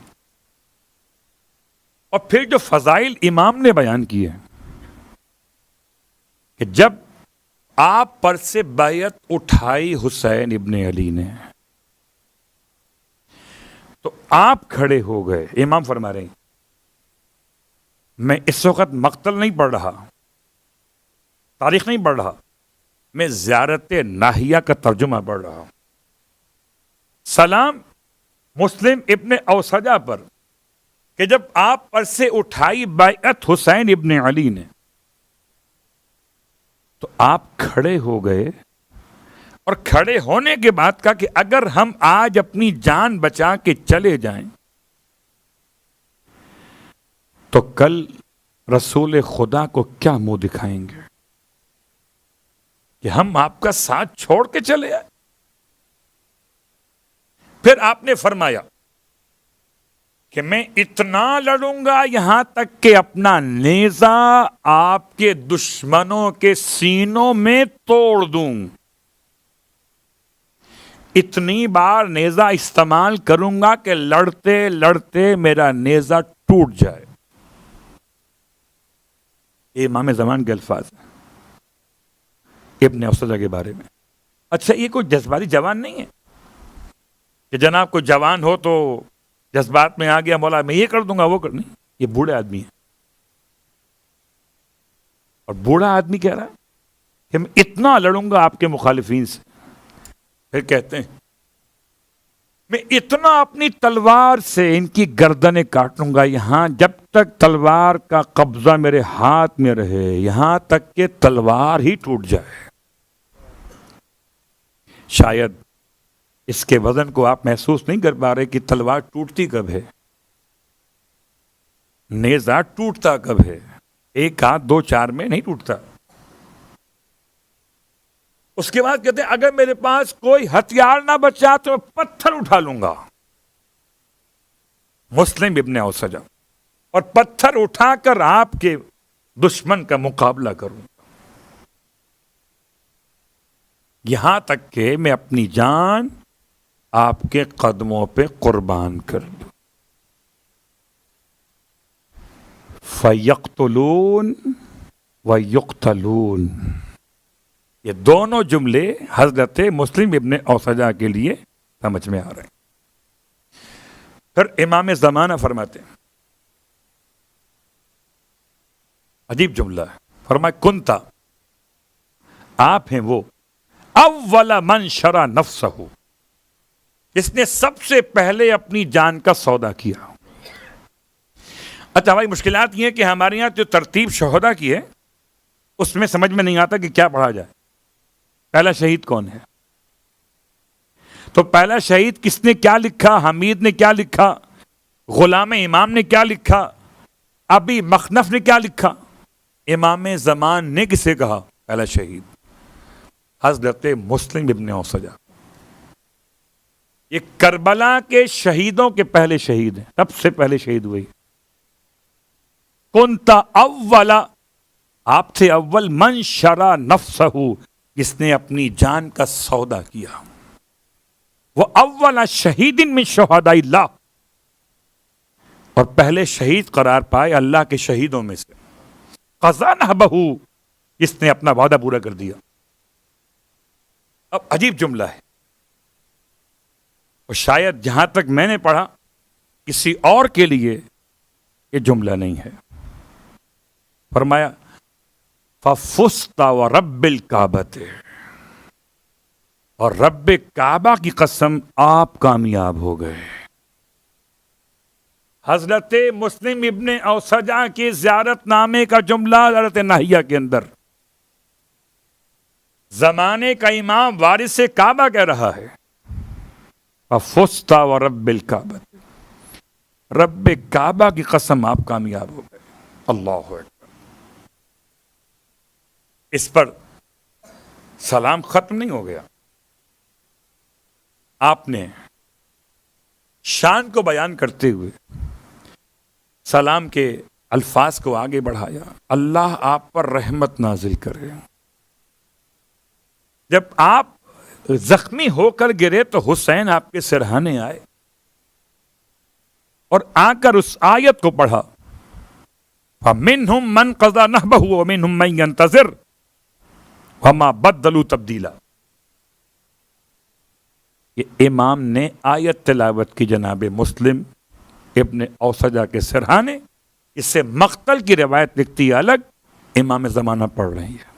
اور پھر جو فضائل امام نے بیان کیے ہیں کہ جب آپ پر سے بیعت اٹھائی حسین ابن علی نے تو آپ کھڑے ہو گئے. امام فرما رہے ہیں میں اس وقت مقتل نہیں پڑھ رہا، تاریخ نہیں پڑھ رہا، میں زیارت ناہیہ کا ترجمہ پڑھ رہا ہوں. سلام مسلم ابن اوسجہ پر کہ جب آپ پر سے اٹھائی بیعت حسین ابن علی نے تو آپ کھڑے ہو گئے، اور کھڑے ہونے کے بعد کہا کہ اگر ہم آج اپنی جان بچا کے چلے جائیں تو کل رسول خدا کو کیا منہ دکھائیں گے کہ ہم آپ کا ساتھ چھوڑ کے چلے آئے. پھر آپ نے فرمایا کہ میں اتنا لڑوں گا یہاں تک کہ اپنا نیزہ آپ کے دشمنوں کے سینوں میں توڑ دوں. اتنی بار نیزہ استعمال کروں گا کہ لڑتے لڑتے میرا نیزہ ٹوٹ جائے. یہ امام زمان کے الفاظ ہیں ابن اوسجہ کے بارے میں. اچھا، یہ کوئی جذباتی جوان نہیں ہے کہ جناب کوئی جوان ہو تو جذبات میں آ گیا مولا میں یہ کر دوں گا وہ کر نہیں. یہ بوڑھے آدمی ہے، اور بوڑھا آدمی کہہ رہا ہے کہ میں اتنا لڑوں گا آپ کے مخالفین سے. پھر کہتے ہیں میں اتنا اپنی تلوار سے ان کی گردنیں کاٹوں گا یہاں جب تک تلوار کا قبضہ میرے ہاتھ میں رہے، یہاں تک کہ تلوار ہی ٹوٹ جائے. شاید اس کے وزن کو آپ محسوس نہیں کر پا رہے کہ تلوار ٹوٹتی کب ہے، نیزہ ٹوٹتا کب ہے. ایک ہاتھ دو چار میں نہیں ٹوٹتا. اس کے بعد کہتے ہیں اگر میرے پاس کوئی ہتھیار نہ بچا تو پتھر اٹھا لوں گا. مسلم ابن اوسجہ، اور پتھر اٹھا کر آپ کے دشمن کا مقابلہ کروں گا یہاں تک کہ میں اپنی جان آپ کے قدموں پہ قربان کر دوں. فَيَقْتُلُونَ وَيُقْتَلُونَ، یہ دونوں جملے حضرت مسلم ابن اوسجہ کے لیے سمجھ میں آ رہے ہیں. پھر امام زمانہ فرماتے ہیں، عجیب جملہ ہے، فرمایا کنتا، آپ ہیں وہ اول من شرا نفسہ، اس نے سب سے پہلے اپنی جان کا سودا کیا. اچھا، ہماری مشکلات یہ ہے کہ ہمارے یہاں جو ترتیب شہداء کی ہے اس میں سمجھ میں نہیں آتا کہ کیا پڑھا جائے. پہلا شہید کون ہے؟ تو پہلا شہید کس نے کیا لکھا؟ حمید نے کیا لکھا؟ غلام امام نے کیا لکھا؟ ابھی مخنف نے کیا لکھا؟ امام زمان نے کسے کہا پہلا شہید؟ حضرت مسلم ابن اوسجہ. یہ کربلا کے شہیدوں کے پہلے شہید ہیں، سب سے پہلے شہید ہوئی. کنت اولا، آپ تھے اول، من شرا نفسہ، جس نے اپنی جان کا سودا کیا. وہ اول شہید من شہداء اللہ، اور پہلے شہید قرار پائے اللہ کے شہیدوں میں سے. قضا نحبہ، جس نے اپنا وعدہ پورا کر دیا. اب عجیب جملہ ہے، اور شاید جہاں تک میں نے پڑھا کسی اور کے لیے یہ جملہ نہیں ہے. فرمایا فَفُزْتَ وَرَبِّ الْكَعْبَةِ، اور رب کعبہ کی قسم آپ کامیاب ہو گئے. حضرت مسلم ابن اوسجہ کے زیارت نامے کا جملہ حضرت ناہیہ کے اندر زمانے کا امام وارث کعبہ کہہ رہا ہے فَفُزْتَ وَرَبِّ الْكَعْبَةِ، رب کعبہ کی قسم آپ کامیاب ہو گئے. اللہ اکبر. اس پر سلام ختم نہیں ہو گیا، آپ نے شان کو بیان کرتے ہوئے سلام کے الفاظ کو آگے بڑھایا. اللہ آپ پر رحمت نازل کرے. جب آپ زخمی ہو کر گرے تو حسین آپ کے سرہانے آئے اور آ کر اس آیت کو پڑھا فَمِنْهُمْ مَنْ قَضَى نَحْبَهُ وَمِنْهُمْ مَنْ يَنْتَظِرُ وَمَا بَدَّلُوا تَبْدِيلًا. یہ امام نے آیت تلاوت کی جناب مسلم ابن اوسجہ کے سرہانے. اس سے مقتل کی روایت لکھتی ہے الگ، امام زمانہ پڑھ رہی ہے.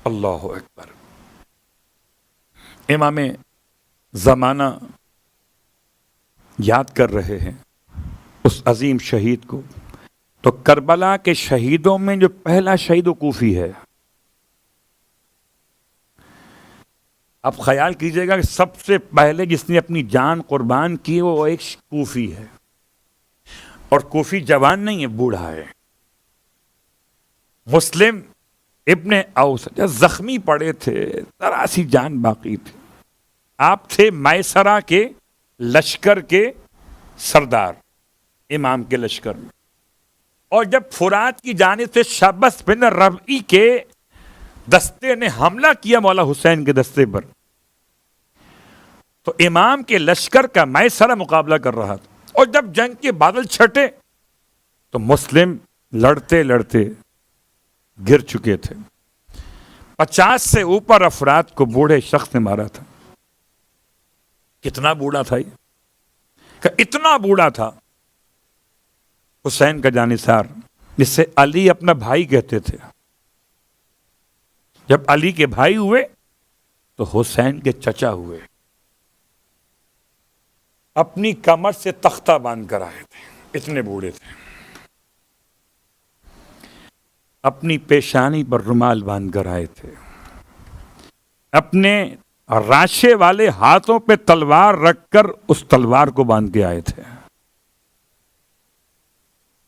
اللہ اکبر. امام زمانہ یاد کر رہے ہیں اس عظیم شہید کو. تو کربلا کے شہیدوں میں جو پہلا شہید و کوفی ہے. اب خیال کیجئے گا کہ سب سے پہلے جس نے اپنی جان قربان کی وہ ایک کوفی ہے، اور کوفی جوان نہیں ہے، بوڑھا ہے. مسلم ابن اوسجہ زخمی پڑے تھے، ذرا سی جان باقی تھی. آپ تھے میسرہ کے لشکر کے سردار، امام کے لشکر میں. اور جب فرات کی جانب سے شبس بن ربعی کے دستے نے حملہ کیا مولا حسین کے دستے پر، تو امام کے لشکر کا میسرہ مقابلہ کر رہا تھا. اور جب جنگ کے بادل چھٹے تو مسلم لڑتے لڑتے گر چکے تھے. 50 سے اوپر افراد کو بوڑھے شخص نے مارا تھا. کتنا بوڑھا تھا یہ؟ کہ اتنا بوڑھا تھا حسین کا جانثار، جس سے علی اپنا بھائی کہتے تھے. جب علی کے بھائی ہوئے تو حسین کے چچا ہوئے. اپنی کمر سے تختہ باندھ کر آئے تھے، اتنے بوڑھے تھے. اپنی پیشانی پر رومال باندھ کر آئے تھے. اپنے راشے والے ہاتھوں پہ تلوار رکھ کر اس تلوار کو باندھ کے آئے تھے.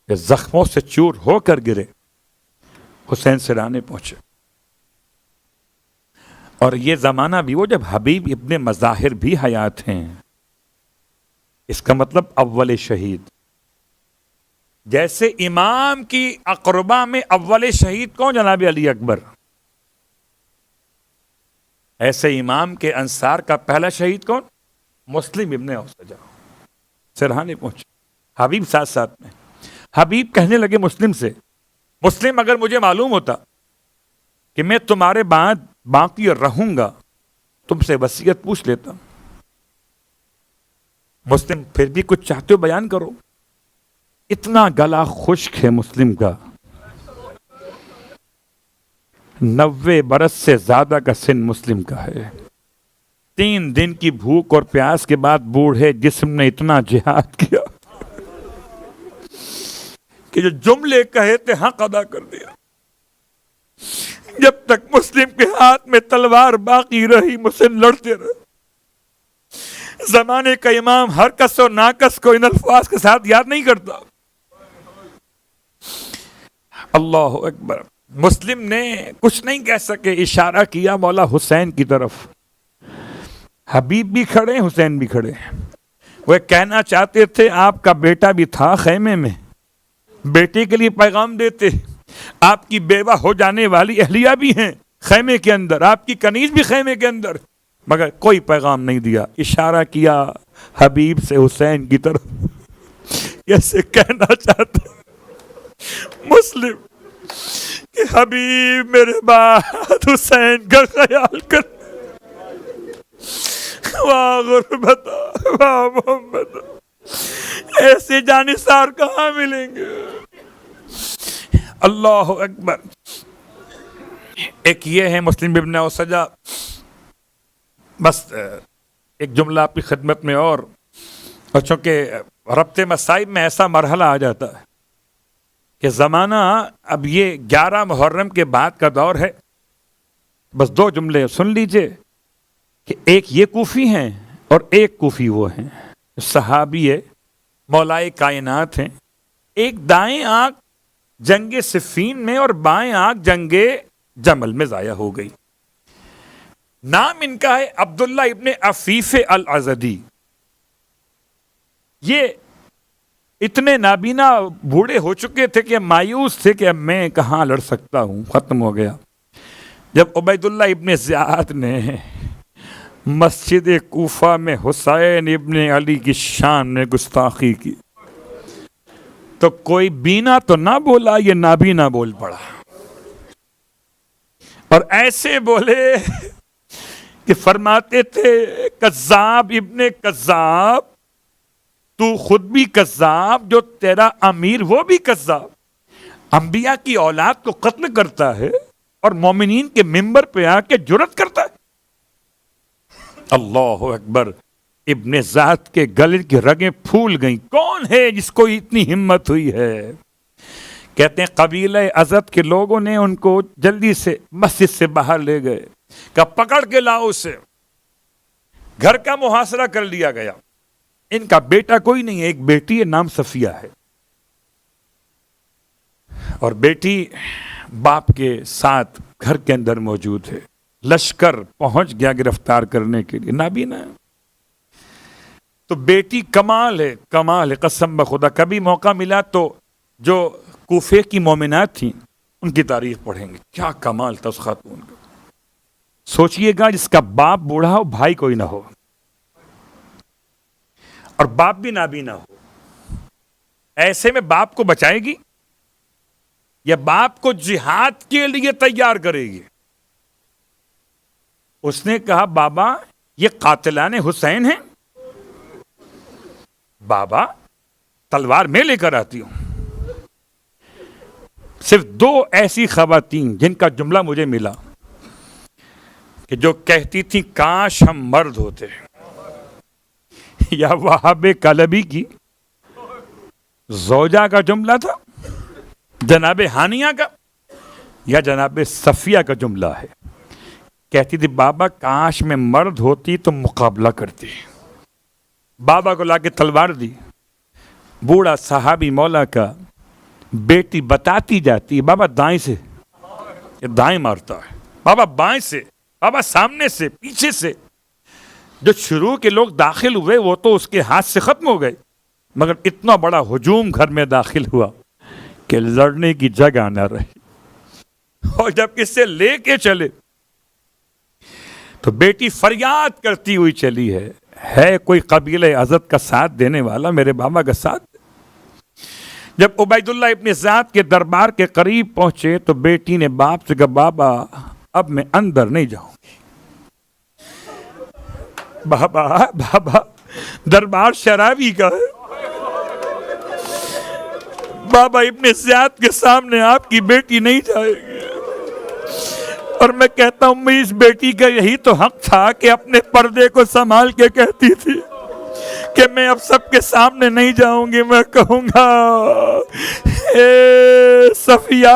کہ زخموں سے چور ہو کر گرے، حسین سرانے پہنچے. اور یہ زمانہ بھی وہ جب حبیب ابن مظاہر بھی حیات ہیں. اس کا مطلب اول شہید. جیسے امام کی اقربا میں اول شہید کون؟ جناب علی اکبر. ایسے امام کے انصار کا پہلا شہید کون؟ مسلم ابن اوسجہ. سرہانے پہنچے، حبیب ساتھ ساتھ میں. حبیب کہنے لگے مسلم سے، مسلم اگر مجھے معلوم ہوتا کہ میں تمہارے بعد باقی رہوں گا تم سے وصیت پوچھ لیتا. مسلم پھر بھی کچھ چاہتے ہو بیان کرو. اتنا گلا خشک ہے مسلم کا، 90 برس سے زیادہ کا سن مسلم کا ہے. 3 دن کی بھوک اور پیاس کے بعد بوڑھے جسم نے اتنا جہاد کیا کہ جو جملے کہے تھے حق ادا کر دیا. جب تک مسلم کے ہاتھ میں تلوار باقی رہی مسلم لڑتے رہے. زمانے کا امام ہر کس و ناکس کو ان الفاظ کے ساتھ یاد نہیں کرتا. اللہ اکبر. مسلم نے کچھ نہیں کہہ سکے، اشارہ کیا مولا حسین کی طرف. حبیب بھی کھڑے، حسین بھی کھڑے. وہ کہنا چاہتے تھے آپ کا بیٹا بھی تھا خیمے میں، بیٹے کے لیے پیغام دیتے. آپ کی بیوہ ہو جانے والی اہلیہ بھی ہیں خیمے کے اندر، آپ کی کنیز بھی خیمے کے اندر، مگر کوئی پیغام نہیں دیا. اشارہ کیا حبیب سے حسین کی طرف. کیسے کہنا چاہتے مسلم کہ حبیب میرے بعد حسین کا خیال کر. واہ غربت واہ محمد، ایسے جانثار کہاں ملیں گے. اللہ اکبر. ایک یہ ہے مسلم ابن اوسجہ. بس ایک جملہ آپ کی خدمت میں اور چونکہ ربط مصائب میں ایسا مرحلہ آ جاتا ہے کہ زمانہ اب یہ 11 محرم کے بعد کا دور ہے. بس 2 جملے سن لیجئے کہ ایک یہ کوفی ہیں اور ایک کوفی وہ ہیں، صحابی ہے، مولائے کائنات ہیں. ایک دائیں آنکھ جنگ صفین میں اور بائیں آنکھ جنگ جمل میں ضائع ہو گئی. نام ان کا ہے عبداللہ ابن عفیف الازدی. یہ اتنے نابینا بوڑھے ہو چکے تھے کہ مایوس تھے کہ اب میں کہاں لڑ سکتا ہوں، ختم ہو گیا. جب عبید اللہ ابن زیاد نے مسجد کوفہ میں حسین ابن علی کی شان میں گستاخی کی تو کوئی بینا تو نہ بولا، یہ نابینا بول پڑا. اور ایسے بولے کہ فرماتے تھے کذاب ابن کذاب، تو خود بھی کذاب، جو تیرا امیر وہ بھی کذاب. انبیاء کی اولاد کو قتل کرتا ہے اور مومنین کے ممبر پہ آ کے جرات کرتا ہے. اللہ اکبر. ابن ذات کے گلے کی رگیں پھول گئیں. کون ہے جس کو اتنی ہمت ہوئی ہے؟ کہتے ہیں قبیلہ ازد کے لوگوں نے ان کو جلدی سے مسجد سے باہر لے گئے، کہ پکڑ کے لاؤ اسے. گھر کا محاصرہ کر لیا گیا. ان کا بیٹا کوئی نہیں ہے، ایک بیٹی ہے، نام صفیہ ہے، اور بیٹی باپ کے ساتھ گھر کے اندر موجود ہے. لشکر پہنچ گیا گرفتار کرنے کے لیے، نابینا ہے. تو بیٹی کمال ہے، کمال ہے، قسم بخدا. کبھی موقع ملا تو جو کوفے کی مومنات تھیں ان کی تعریف پڑھیں گے. کیا کمال تھا اس خاتون کا. سوچئے گا جس کا باپ بوڑھا ہو، بھائی کوئی نہ ہو، اور باپ بھی نابینا ہو، ایسے میں باپ کو بچائے گی یا باپ کو جہاد کے لیے تیار کرے گی؟ اس نے کہا بابا یہ قاتلان حسین ہیں، بابا تلوار میں لے کر آتی ہوں. صرف 2 ایسی خواتین جن کا جملہ مجھے ملا کہ جو کہتی تھی کاش ہم مرد ہوتے. یا وہاب کلبی کی زوجہ کا جملہ تھا، جناب ہانیہ کا، یا جناب صفیہ کا جملہ ہے. کہتی تھی بابا کاش میں مرد ہوتی تو مقابلہ کرتی. بابا کو لا کے تلوار دی. بوڑھا صحابی مولا کا بیٹی بتاتی جاتی بابا دائیں سے، یہ دائیں مارتا ہے، بابا بائیں سے، بابا سامنے سے، پیچھے سے. جو شروع کے لوگ داخل ہوئے وہ تو اس کے ہاتھ سے ختم ہو گئے، مگر اتنا بڑا ہجوم گھر میں داخل ہوا کہ لڑنے کی جگہ نہ رہی. اور جب اس سے لے کے چلے تو بیٹی فریاد کرتی ہوئی چلی ہے کوئی قبیلہ ازد کا ساتھ دینے والا میرے بابا کا ساتھ. جب عبید اللہ ابن زیاد کے دربار کے قریب پہنچے تو بیٹی نے باپ سے کہا بابا اب میں اندر نہیں جاؤں گی. بابا دربار شرابی کا ہے، بابا ابن زیاد کے سامنے آپ کی بیٹی نہیں جائے گی. اور میں کہتا ہوں میں اس بیٹی کا یہی تو حق تھا کہ اپنے پردے کو سنبھال کے کہتی تھی کہ میں اب سب کے سامنے نہیں جاؤں گی، میں کہوں گا اے صفیہ،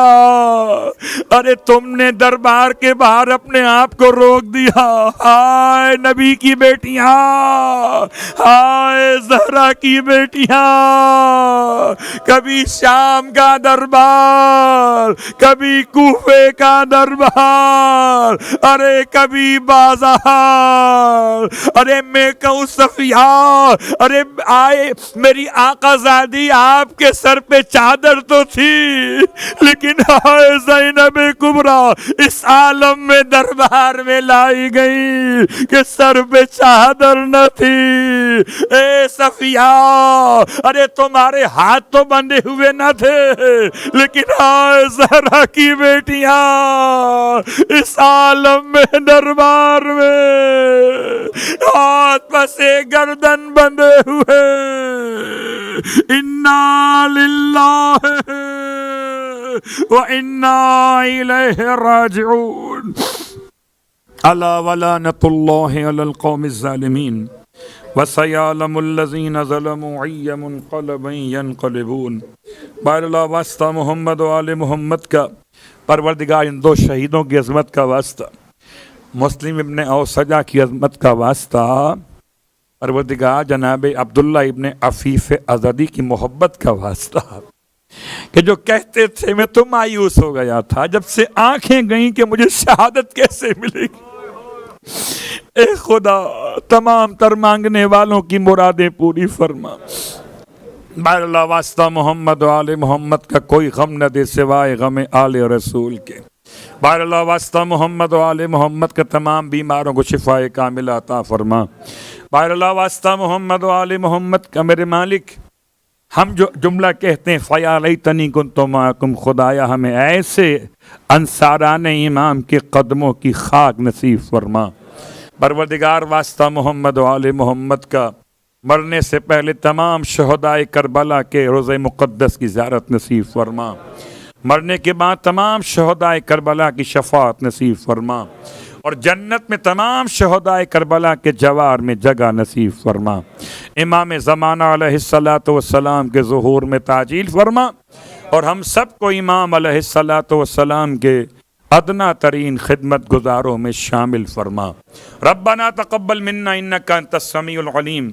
ارے تم نے دربار کے باہر اپنے آپ کو روک دیا، ہائے نبی کی بیٹیاں، ہائے زہرا کی بیٹیاں، کبھی شام کا دربار، کبھی کوفے کا دربار، ارے کبھی بازار، ارے میں کہوں صفیہ، ارے آئے میری آقا زادی، آپ کے سر پہ چادر تو تھی، لیکن ہائے زینب کبریٰ اس عالم میں دربار میں لائی گئی کہ سر پہ چادر نہ تھی۔ اے صفیہ، ارے تمہارے ہاتھ تو بندھے ہوئے نہ تھے، لیکن ہائے زہرا کی بیٹیاں اس عالم میں دربار میں ہاتھ پسے گردن بندھے ہوئے۔ انا للہ وَإِنَّا إِلَيْهِ رَاجِعُونَ۔ أَلَا وَلَعنَةُ اللَّهِ عَلَى الْقَوْمِ الظَّالِمِينَ وَسَيَعْلَمُ الَّذِينَ ظَلَمُوا أَيَّ مُنقَلَبٍ يَنقَلِبُونَ۔ بہر اللہ واسطہ محمد و آل محمد کا، پروردگار ان دو شہیدوں کی عظمت کا واسطہ، مسلم ابن اوسجہ کی عظمت کا واسطہ، پروردگار جناب عبداللہ ابن عفیف ازدی کی محبت کا واسطہ، کہ جو کہتے تھے میں تو مایوس ہو گیا تھا جب سے آنکھیں گئیں کہ مجھے شہادت کیسے ملے گی، اے خدا تمام تر مانگنے والوں کی مرادیں پوری فرما۔ بہر اللہ واسطہ محمد و آل محمد کا کوئی غم نہ دے سوائے غم آل رسول کے۔ بہر اللہ واسطہ محمد و آل محمد کے تمام بیماروں کو شفاء کاملہ عطا فرما۔ بہر اللہ واسطہ محمد و آل محمد کا میرے مالک، ہم جو جملہ کہتے ہیں فَيَا لَيْتَنِي كُنْتُ مَعَكُمْ، خدایا ہمیں ایسے انصاران امام کے قدموں کی خاک نصیب فرما۔ پروردگار واسطہ محمد و آل محمد کا مرنے سے پہلے تمام شہدائے کربلا کے روضہ مقدس کی زیارت نصیب فرما، مرنے کے بعد تمام شہدائے کربلا کی شفاعت نصیب فرما، اور جنت میں تمام شہدائے کربلا کے جوار میں جگہ نصیب فرما۔ امام زمانہ علیہ السلام کے ظہور میں تعجیل فرما، اور ہم سب کو امام علیہ السلام کے ادنا ترین خدمت گزاروں میں شامل فرما۔ ربنا تقبل منا انک انت السمیع العلیم،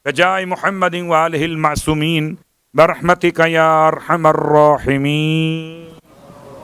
بجاہ محمد وآلہ المعصومین، برحمتک یا ارحم الراحمین۔